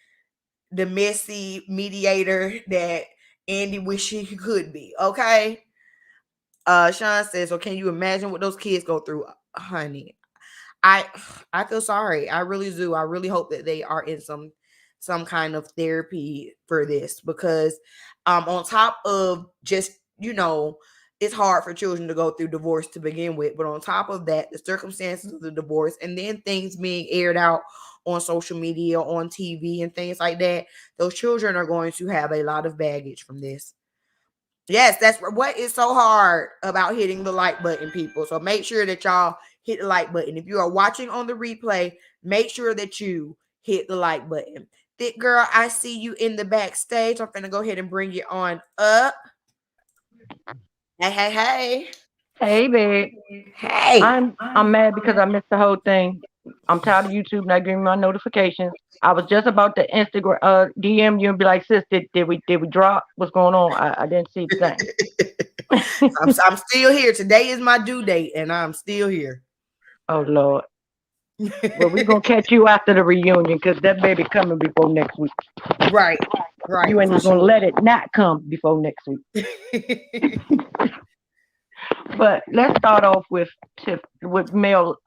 the messy mediator that Andy wish he could be. Okay. Sean says, so can you imagine what those kids go through, honey? I I feel sorry. I really do. I really hope that they are in some kind of therapy for this because on top of just, it's hard for children to go through divorce to begin with, but on top of that, the circumstances of the divorce and then things being aired out on social media, on TV and things like that, those children are going to have a lot of baggage from this. Yes, that's what is so hard about hitting the like button, people. So make sure that y'all hit the like button. If you are watching on the replay, make sure that you hit the like button. Thick girl, I see you in the backstage. I'm gonna go ahead and bring you on up. Hey, hey, hey. Hey, babe. Hey. I'm mad because I missed the whole thing. I'm tired of YouTube not giving me my notifications. I was just about to Instagram DM you and be like, sis, did we drop? What's going on? I didn't see the thing. I'm still here. Today is my due date, and I'm still here. Oh Lord. Well, we're gonna catch you after the reunion because that baby coming before next week. Right, You right, ain't for gonna sure. let it not come before next week. But let's start off with with Mel.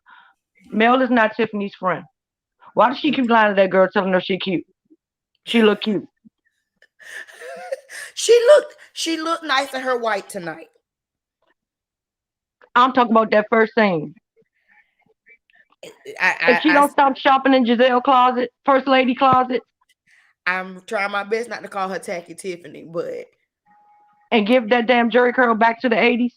Mel is not Tiffany's friend. Why does she keep lying to that girl telling her she cute? She look cute. she looked nice in her white tonight. I'm talking about that first scene. If I, she I, I don't stop shopping in Giselle closet, first lady closet, I'm trying my best not to call her Tacky Tiffany, but and give that damn Jerry curl back to the 80s,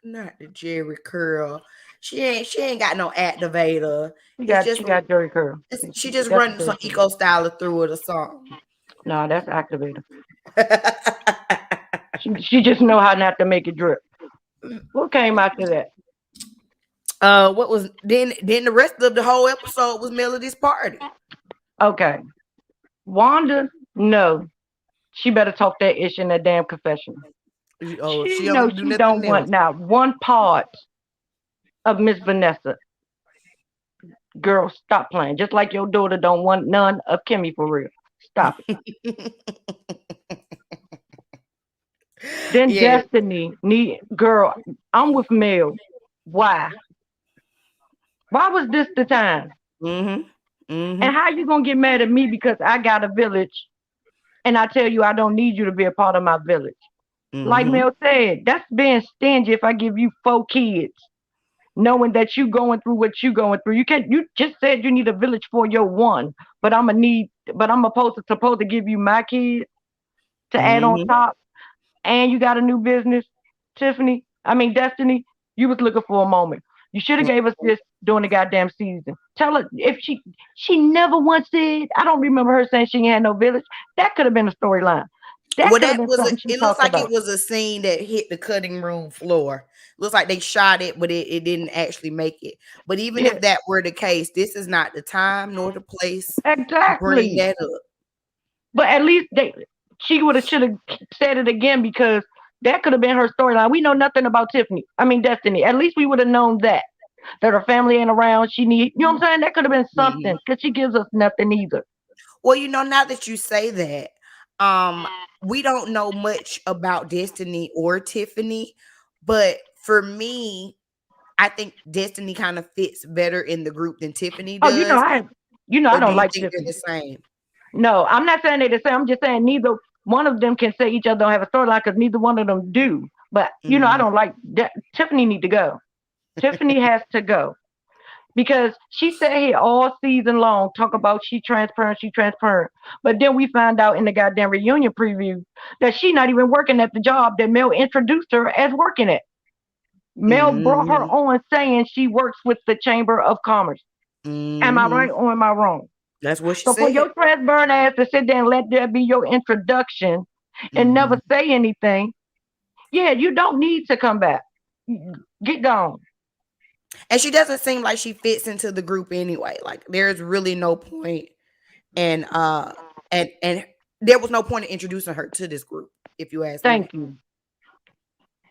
not the Jerry curl. She ain't got no activator. she It's got just she got Jerry curl. she just That's running what some that is. eco styler through it or something. No, that's activator. She just know how not to make it drip. What came after that? What was then the rest of the whole episode was Melody's party. Okay, Wanda, no, she better talk that ish in that damn confession. Oh, if She she don't knows do she don't nothing want else. now one part of Miss Vanessa. Girl, stop playing. Just like your daughter don't want none of Kimmy for real. Stop it. Then Yeah. Destiny need girl. I'm with Mel. Why? Why was this the time? Mhm. And Mhm. how you gonna get mad at me because I got a village and I tell you I don't need you to be a part of my village? Like Mhm. Mel said, that's being stingy if I give you 4 kids, knowing that you going through what you going through. You can't you just said you need a village for your one, but I'm supposed to give you my kids to add on Mhm. top. and you got a new business, Destiny, you was looking for a moment. You should have gave us this during the goddamn season. Tell her if she never once said, I don't remember her saying she had no village. That could have been a storyline. That Well, could have that been was something she it looks talked like it about. was a scene that hit the cutting room floor. Looks like they shot it, but it didn't actually make it. But even Yeah, if that were the case, this is not the time nor the place to bring exactly. that up. But at least she would have should have said it again because that could have been her storyline. We know nothing about Destiny. At least we would have known that her family ain't around. She need, you know what I'm saying? That could have been something Mhm. because she gives us nothing either. Well, now that you say that, um, we don't know much about Destiny or Tiffany, but for me, I think Destiny kind of fits better in the group than Tiffany Oh, does. I Or do don't you like think they're Tiffany. the same? No, I'm not saying they're the same. I'm just saying neither one of them can say each other don't have a storyline because neither one of them do. But I Mhm. don't like that. Tiffany need to go. Tiffany has to go because she sat here all season long talk about she transparent. But then we find out in the goddamn reunion preview that she not even working at the job that Mel introduced her as working at. Mel brought her Mhm. on saying she works with the Chamber of Commerce. Am I Mhm. right or am I wrong? That's what she So for said. your transparent ass to sit there and let that be your introduction and never Mhm. say anything, yeah, you don't need to come back. Get gone. And she doesn't seem like she fits into the group anyway. Like there's really no point, and and there was no point in introducing her to this group, if you ask me. Thank you.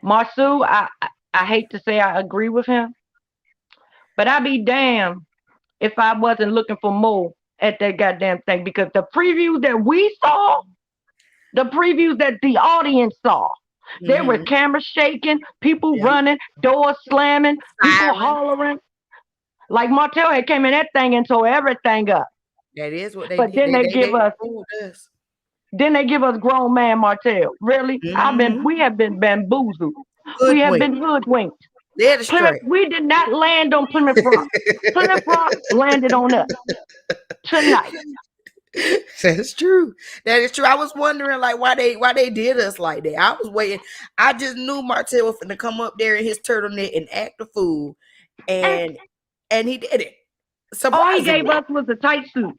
Marsu, I hate to say I agree with him, but I'd be damned if I wasn't looking for more at that goddamn thing because the previews that we saw, the previews that the audience saw, there were Mhm. cameras shaking, people Yeah. running, doors slamming, people Siren. hollering. Like Martell had came in that thing and tore everything up. That is what they But did. then they give us grown man Martell. Really? Mhm. We have been bamboozled. We have Hoodwink. been hoodwinked. Led astray. We did not land on Plymouth Rock. Plymouth Rock landed on us tonight. That's true. That is true. I was wondering like why they did us like that. I was waiting. I just knew Martell was finna come up there in his turtleneck and act a fool, And and he did it all he gave surprisingly. us was a tight suit.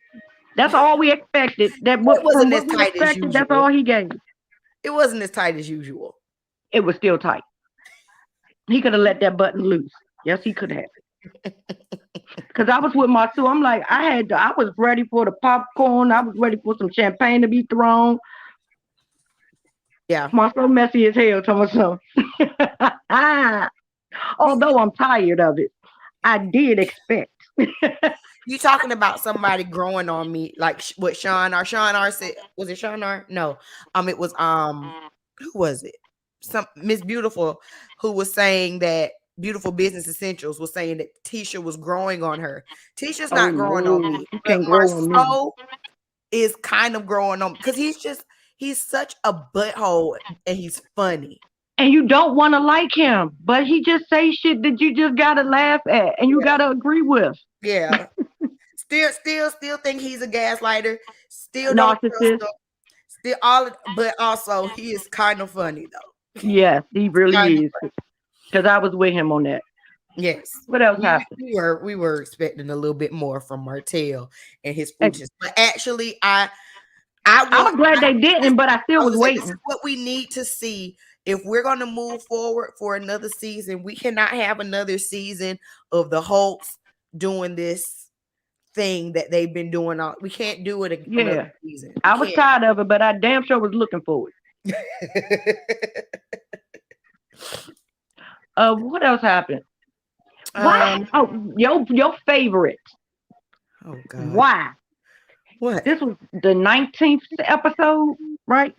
That's all we expected. It From wasn't as what we tight as expected, that's all usual. he gave. It wasn't as tight as usual. It was still tight. He could have let that button loose. Yes, he could have. Because I was with my two. I'm like, I was ready for the popcorn. I was ready for some champagne to be thrown. Yeah. My so messy as hell, Thomas. Although I'm tired of it, I did expect. You talking about somebody growing on me like what Sean R said? Was it Sean R? No. It was who was it? Some Miss Beautiful who was saying that Beautiful Business Essentials was saying that Tisha was growing on her. Tisha's Oh not growing on no, me, you but can't grow on me. Marceau is kind of growing on because he's such a butthole and he's funny. And you don't want to like him, but he just say shit that you just gotta laugh at and you Yeah. gotta agree with. Yeah. Still think he's a gaslighter. Still don't trust Narcissist. him. But also he is kind of funny though. Yes, he Kind of really is. Because I was with him on that. yes. What else happened? We were expecting a little bit more from Martell and his foolishness. But actually I I want was glad they this, didn't, but I still I was was gonna say this is waiting. what we need to see if we're gonna move forward for another season. We cannot have another season of the Holts doing this thing that they've been doing all. We can't do it another Yeah. season. We I was can't. tired of it, but I damn sure was looking for um, it. What else happened? Why? Oh, your favorite. oh God. Why? What? This was the 19th episode, right?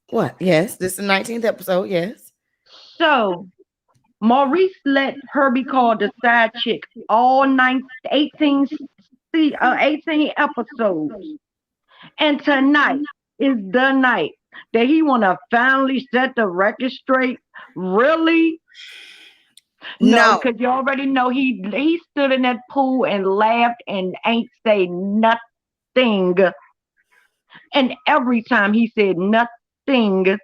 What? Yes, this is the 19th episode. Yes. So Maurice let her be called the side chick all 18 episodes. And tonight is the night that he want to finally set the record straight. Really? No, No. because you already know he stood in that pool and laughed and ain't say nothing. And every time he said nothing,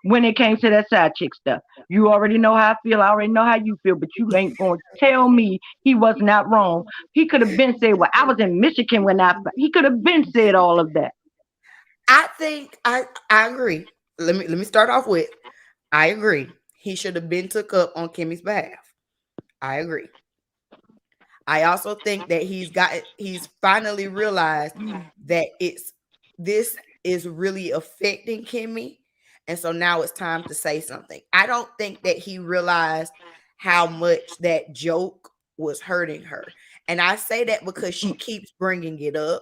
when it came to that side chick stuff. You already know how I feel. I already know how you feel, but you ain't gonna tell me he was not wrong. He could have been said, "Well, I was in Michigan when I." He could have been said all of that. I think I agree. Let me start off with I agree. He should have been took up on Kimmy's behalf. I agree. I also think that he's finally realized that this is really affecting Kimmy. And so now it's time to say something. I don't think that he realized how much that joke was hurting her. And I say that because she keeps bringing it up,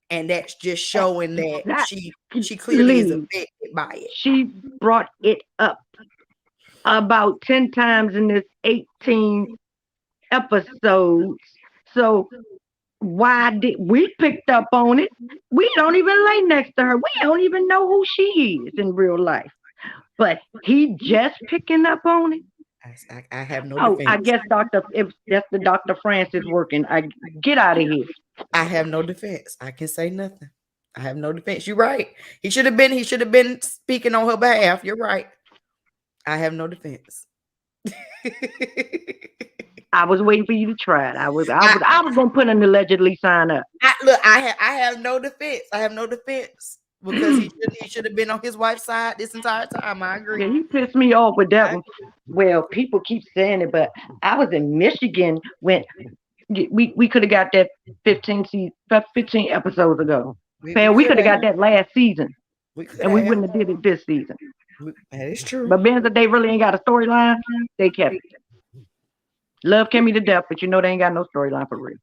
and that's just showing that she clearly is Exactly. affected by it. She brought it up about 10 times in this 18 episodes. So why did we picked up on it? We don't even lay next to her. We don't even know who she is in real life. But he just picking up on it. I have no Oh, I defense. guess Doctor, if that's the Dr. Francis working, I get out of here. I have no defense. I can say nothing. I have no defense. You're right. He should have been speaking on her behalf. You're right. I have no defense. I was waiting for you to try it. I, I was gonna put an allegedly sign up. I have no defense. I have no defense because he should have been on his wife's side this entire time. I agree. Yeah, you pissed me off with that I, one. Well, people keep saying it, but I was in Michigan when we could have got that 15 episodes ago. we Man, we could could have have. got that last season, We could and we have. wouldn't have did it this season. That is true. But being that they really ain't got a storyline, they kept it. Love Kimmy to death, but you know they ain't got no storyline for real.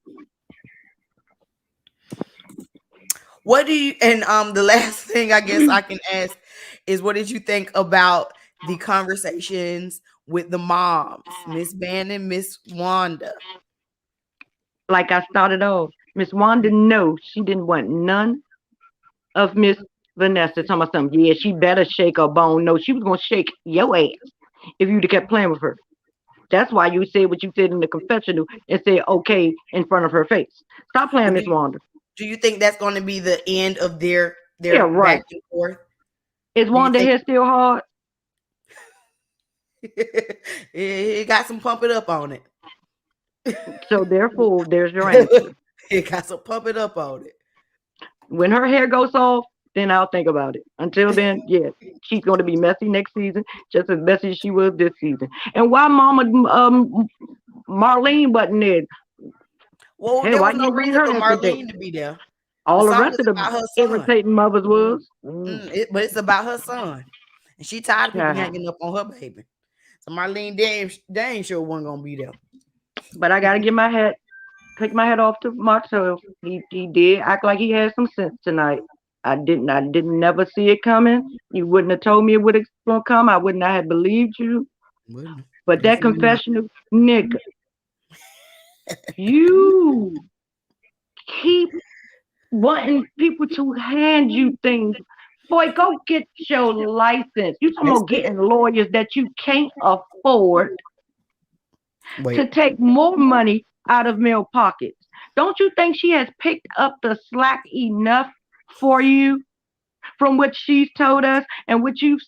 What do you and the last thing I guess I can ask is what did you think about the conversations with the moms, Miss Van and Miss Wanda? Like I started off, Miss Wanda, no, she didn't want none of Miss Vanessa talking about something. Yeah, she better shake her bone. No, she was gonna shake your ass if you'd have kept playing with her. That's why you said what you said in the confessional and said okay in front of her face. Stop playing, Well, Miss Wanda. do you think that's going to be the end of Yeah, their back right. and forth? Is Do you Wanda think hair still hard? it got some pump it up on it? So therefore, there's your answer. It got some pump it up on When her hair goes off, then I'll think about it. Until then, yeah, she's going to be messy next season, just as messy as she was this season. And why Mama Marlene wasn't there? Well, Hey, there why was you no didn't bring reason her for in today? Marlene to be there. The All the song rest is of the about her son. irritating mothers was. But it's about her son, and she tired of people Child. hanging up on her baby. So Marlene dang sure wasn't gonna be there. But I got to get my hat, take my hat off to Marcel. He did act like he had some sense tonight. I didn't never see it coming. You wouldn't have told me it would have gonna come. I would not have believed you. Wouldn't. But that Definitely not. confessional, nigga, you keep wanting people to hand you things. Boy, go get your license. You talking That's about it. getting lawyers that you can't afford Wait. to take more money out of male pockets. Don't you think she has picked up the slack enough for you from what she's told us and what you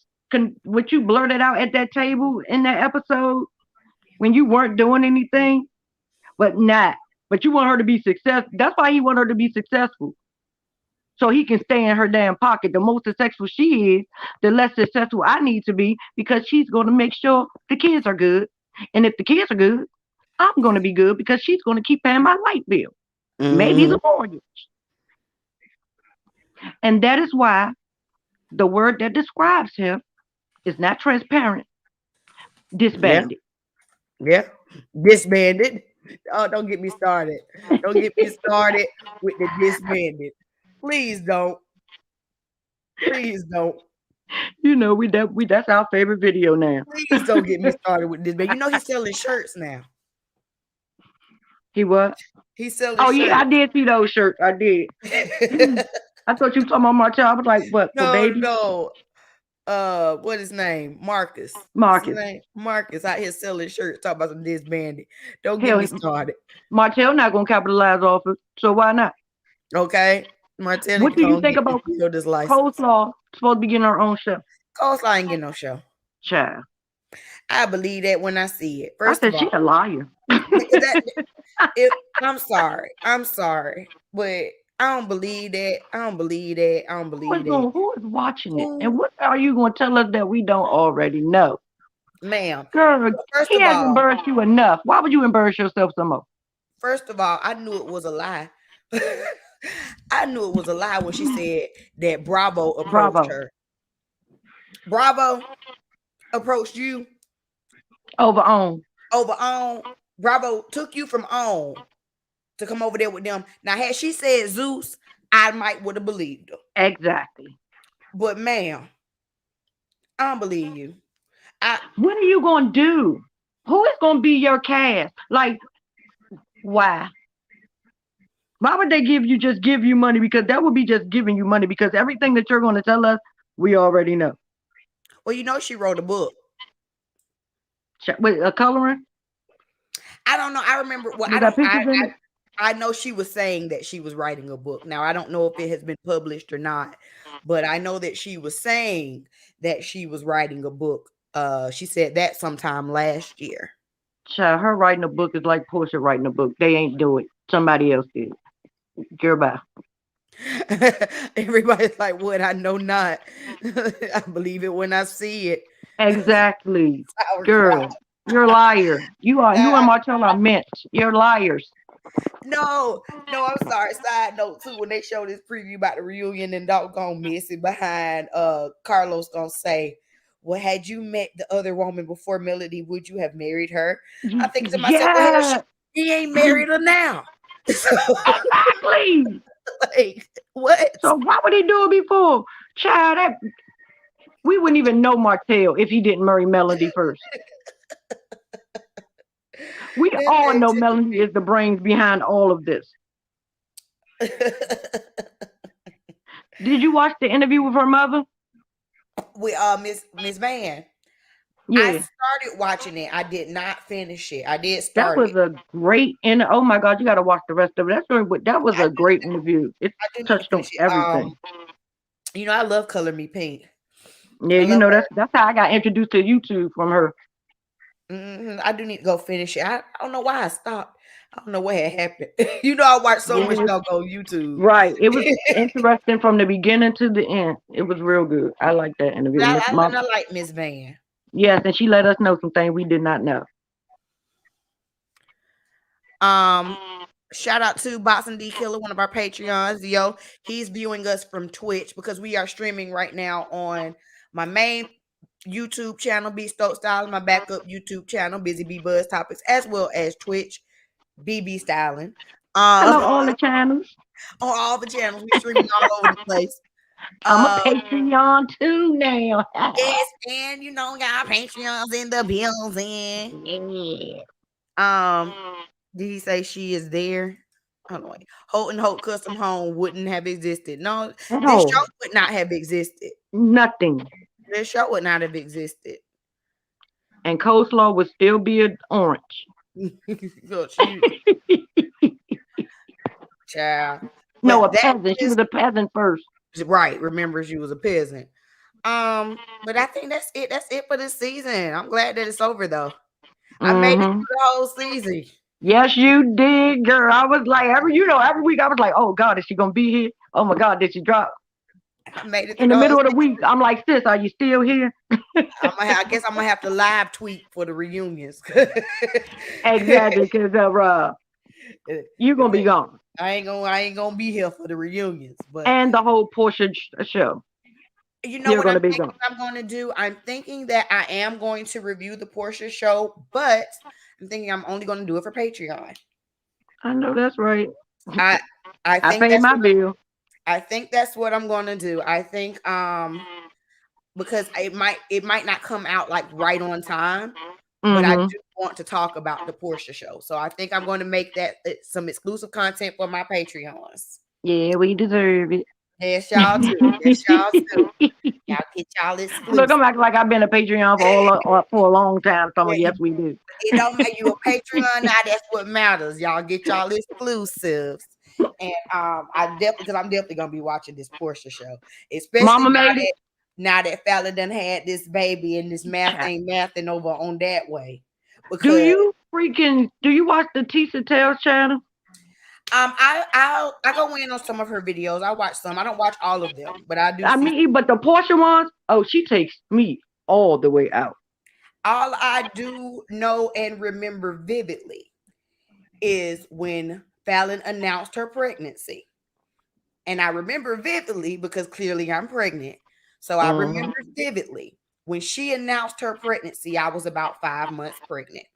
blurted out at that table in that episode when you weren't doing anything, but not. But you want her to be successful. That's why he want her to be successful. So he can stay in her damn pocket. The more successful she is, the less successful I need to be because she's going to make sure the kids are good. And if the kids are good, I'm going to be good because she's going to keep paying my light bill, maybe Mm-hmm. the mortgage. And that is why the word that describes him is not transparent, Yeah. disbanded. Yeah. Disbanded. Oh, don't get me started. Don't get me started with the disbanded. Please don't. Please don't. You know, that's our favorite video now. Please don't get me started with this. But you know he's selling shirts now. He what? He's selling Oh yeah, I shirts. did see those shirts. I did. I thought you were talking about Martell. I was like, what, for No, baby? no. What his name? Marcus. What's his Marcus. name? Marcus out here selling shirts. Talk about some disbanded. Don't get Hell, me started. Martell not gonna capitalize off it, so why not? Okay. Martin need What to do go you and think get about this license. coleslaw supposed to be getting our own show? Coleslaw ain't getting no show. Child. I believe that when I see it. I First of said she all, a liar. that it, I'm sorry, but I don't believe that. I don't believe that. I don't believe that. Who is watching it? And Who, what are you going to tell us that we don't already know? ma'am? Girl, First he of hasn't all, embarrassed you enough. Why would you embarrass yourself some more? I knew it was a lie. I knew it was a lie when she said that Bravo approached Bravo. her. Bravo approached you Over on. over on. Bravo took you from on to come over there with them. Now, had she said Zeus, I might would have believed her. Exactly. But ma'am, I don't believe you. I What are you going to do? Who is going to be your cast? Like, why? Why would they just give you money? Because that would be just giving you money because everything that you're going to tell us, we already know. well, you know she wrote a book. Wait, a coloring? I don't know. I remember. Well, You got pictures in it? I know she was saying that she was writing a book. Now I don't know if it has been published or not, but I know that she was saying that she was writing a book. She said that sometime last year. Child, her writing a book is like Portia writing a book. They ain't do it. Somebody else did. Goodbye. Everybody's like, "What? I know not. I believe it when I see it." Exactly. Sauerkraut. Girl, you're a liar. You and Uh, Martell are meant. You're liars. no, no, I'm sorry. Side note too, when they show this preview about the reunion and doggone Missy behind Carlos gonna say, well, had you met the other woman before Melody, would you have married her? I think to myself, well, hell, Yeah. he ain't married her now. So, Exactly. like, what? So why would he do it before? Child, we wouldn't even know Martell if he didn't marry Melody first. We That all man know took Melody is the brains behind all of this. it. Did you watch the interview with her mother? With Miss Van. I Yeah. started watching it. I did not finish it. I did That start was it. a great oh my God, you gotta watch the rest of it. That was I a do great interview. It I do need to touched on finish it. everything. I love Color Me Pink. Yeah, I you love know her. that's how I got introduced to YouTube from her. I do need to go finish it. I don't know why I stopped. I don't know what had happened. I watch so much Yes, dog on YouTube. right. It was interesting from the beginning to the end. It was real good. I like that interview. Miss And Mom. I like Miss Van. Yes, and she let us know some things we did not know. Um, Shout out to Boxing D Killer, one of our Patreons. Yo, he's viewing us from Twitch because we are streaming right now on my main YouTube channel, B Stoke Style, and my backup YouTube channel, Busy Bee Buzz Topics, as well as Twitch, BB Styling. Hello, Um, all the channels. on all the channels, we streaming all over the place. I'm a Um, Patreon too now. yes, and y'all Patreons in the building. Yeah. Um, did he say she is there? Hold on, wait. Holt and Holt Custom Home wouldn't have existed. No, At this all. show would not have existed. Nothing. This show would not have existed. And coleslaw would still be an orange. Look, she, child. No, But a that peasant. She is was a peasant first. right. Remember, she was a peasant. But I think that's it. That's it for this season. I'm glad that it's over though. I made it Mm-hmm. through the whole season. Yes, you did, girl. I was like, every week I was like, oh God, is she gonna be here? Oh my God, did she drop? I made it through In the the whole middle of the season. week, I'm like, sis, are you still here? I guess I'm gonna have to live tweet for the reunions. Exactly, because you're gonna be gone. I ain't gonna be here for the reunions. But And the whole Portia show. you know You're what gonna I'm be thinking gone. I'm gonna do? I'm thinking that I am going to review the Portia show, but I'm thinking I'm only gonna do it for Patreon. I know that's right. I I I think paid that's my what bill. I think that's what I'm gonna do. I think because it might not come out like right on time, but I Mm-hmm. do want to talk about the Portia show. So I think I'm going to make that some exclusive content for my Patreons. Yeah, we deserve it. Yes, y'all too. Yes, y'all too. Y'all get y'all Look, exclusive. I'm acting like I've been a Patreon for a long time. So Yeah, yes, we do. it don't matter. You a Patreon now. That's what matters. Y'all get y'all exclusives. And I definitely because I'm definitely gonna be watching this Portia show, especially Mama now made it. that now that Fallon done had this baby and this math ain't mathing over on that way. Do Because you watch the Tisa Tales channel? I go in on some of her videos. I watch some. I don't watch all of them, but I do I see. mean, but the Portia ones, oh, she takes me all the way out. All I do know and remember vividly is when Fallon announced her pregnancy. And I remember vividly because clearly I'm pregnant. So I remember vividly when she announced her pregnancy, I was about 5 months pregnant.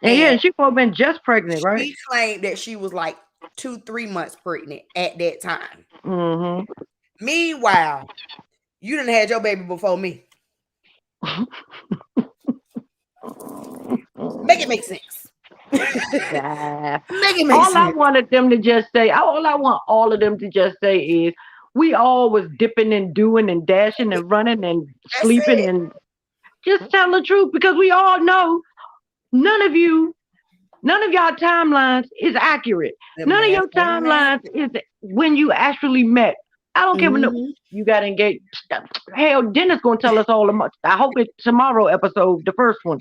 And yeah, she probably been just pregnant, right? She claimed that she was like 2-3 months pregnant at that time. Mm-hmm. Meanwhile, you done had your baby before me. Make it make sense. Yeah. Make it make All I sense. wanted them to just say, all I want all of them to just say is, we all was dipping and doing and dashing and running and That's sleeping it. and just tell the truth, because we all know none of y'all timelines is accurate. The None of math your ain't timelines math. is when you actually met. I don't care when Mm-hmm. you got engaged. Hell, Dennis gonna tell us all about. I hope it's tomorrow episode, the first one.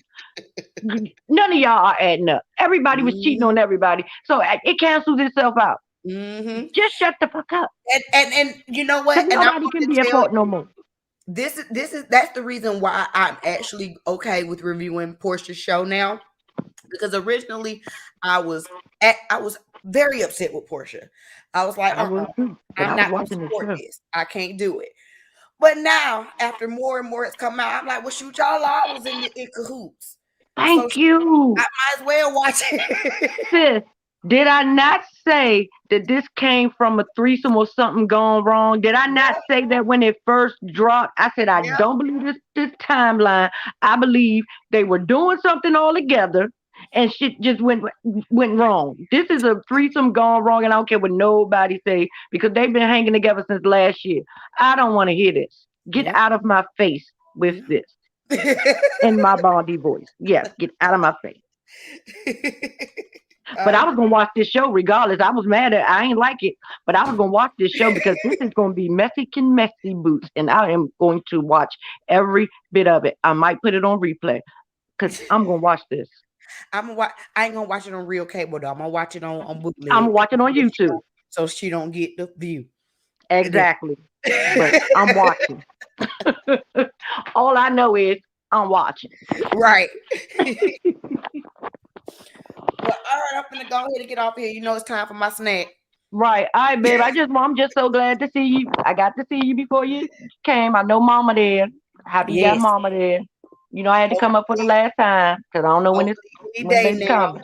None of y'all are adding up. Everybody was cheating on everybody, so it cancels itself out. Mm-hmm. Just shut the fuck up, And you know what? because And I'm nobody going can be to at tell fault no you, more. that's the reason why I'm actually okay with reviewing Portia's show now. Because originally I was very upset with Portia. I was like, I was too, but I'm I was not gonna watching the support show. this. I can't do it. But now, after more and more it's come out, I'm like, well, shoot, y'all I was in cahoots. So Thank you. I might as well watch it. Sis, did I not say that this came from a threesome or something gone wrong? Did I not Yeah, say that when it first dropped? I said I yeah, don't believe this timeline. I believe they were doing something all together and shit just went wrong. This is a threesome gone wrong, and I don't care what nobody say, because they've been hanging together since last year. I don't want to hear this. Get yeah, out of my face with yeah. this in my Bondi voice. Yes, get out of my face. But I I was gonna watch this show regardless. I was mad at I ain't like it, but I was gonna watch this show because this is gonna be Mexican messy boots, and I am going to watch every bit of it. I might put it on replay because I'm gonna watch this. I ain't gonna watch it on real cable though. I'm gonna watch it on I'm bootleg, gonna watch it on YouTube. so she don't get the view. Exactly. But I'm watching. All I know is I'm watching. Right. Well, all right, I'm gonna go ahead and get off here. You know it's time for my snack. Right. All right, babe. I'm just so glad to see you. I got to see you before you came. I know mama there. Happy you got Yes. mama there. You know I had to come up for the last time because I don't know Hopefully any when day baby now. coming.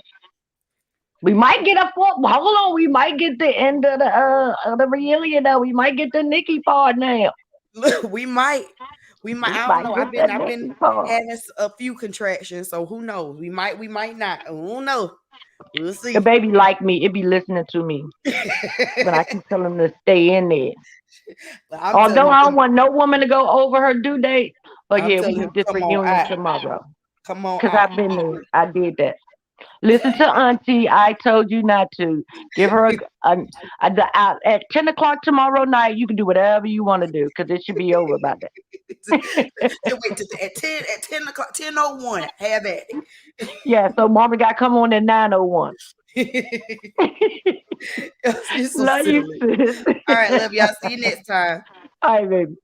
We might get a full. Hold on. We might get the end of the reunion though. We might get the Nikki part now. Look, we might. We I don't might know. get the I've been Nikki part. having a few contractions, so who knows? We might not. I don't know. We'll The see. baby like me. It be listening to me, but I keep telling him to stay in there. But I'm telling Although him, I don't want no woman to go over her due date. But yeah, we need this come on reunion out. tomorrow. Come on Cause out. I've been there. I did that. Listen to Auntie. I told you not to. Give her at 10 o'clock tomorrow night. You can do whatever you want to do because it should be over by then. Wait till at 10 o'clock, 10:01. Have at Yeah. So Mama got to come on at 9:01. it. You're so Love you, silly. sis. All right, love y'all. See you next time. All right, baby.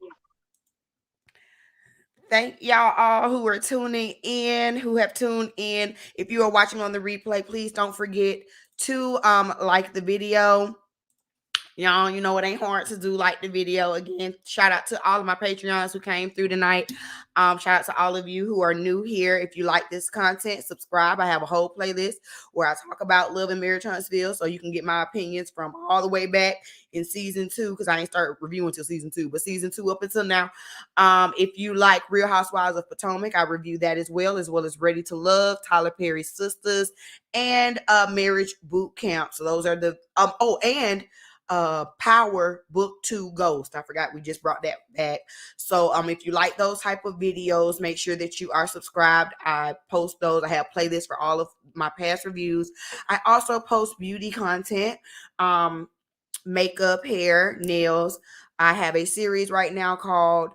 Thank y'all all who are tuning in, who have tuned in. If you are watching on the replay, please don't forget to like the video. Y'all, you know it ain't hard to do. Like the video. Again, shout out to all of my Patreons who came through tonight. Shout out to all of you who are new here. If you like this content, subscribe. I have a whole playlist where I talk about love and marriage Huntsville, so you can get my opinions from all the way back in season 2, because I ain't started reviewing until season 2, but season 2 up until now. If you like Real Housewives of Potomac, I review that as well as Ready to Love, Tyler Perry's Sisters, and Marriage Boot Camp. So those are the and Power Book 2 Ghost. I forgot we just brought that back. So if you like those type of videos, make sure that you are subscribed. I post those. I have playlists for all of my past reviews. I also post beauty content. makeup, hair, nails. I have a series right now called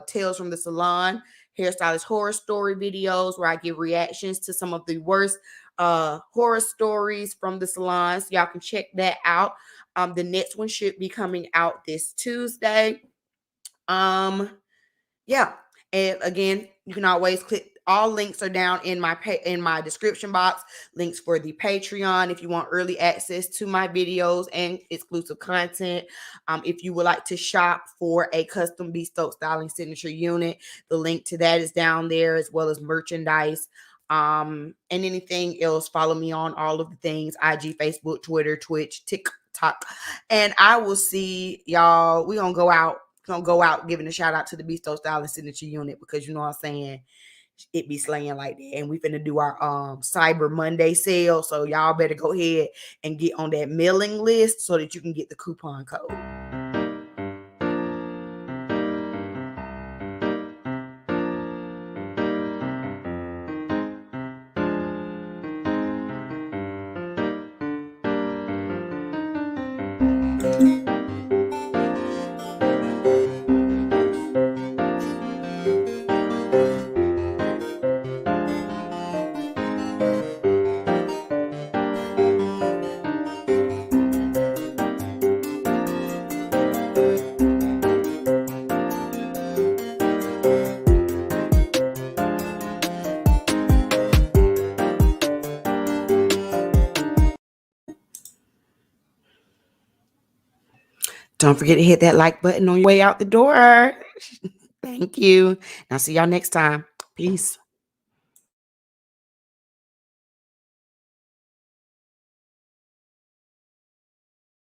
Tales from the Salon, hairstylist horror story videos, where I give reactions to some of the worst horror stories from the salons. Y'all can check that out. The next one should be coming out this Tuesday. Um, yeah. And again, you can always click, all links are down in my description box. Links for the Patreon if you want early access to my videos and exclusive content. If you would like to shop for a custom bespoke styling signature unit, the link to that is down there, as well as merchandise. And anything else, follow me on all of the things: IG, Facebook, Twitter, Twitch, TikTok. And I will see y'all. We're gonna go out giving a shout out to the Besto Styling Signature Unit, because you know what I'm saying, it be slaying like that. And we finna do our Cyber Monday sale. So y'all better go ahead and get on that mailing list so that you can get the coupon code. Don't forget to hit that like button on your way out the door. Thank you. Now see y'all next time. Peace.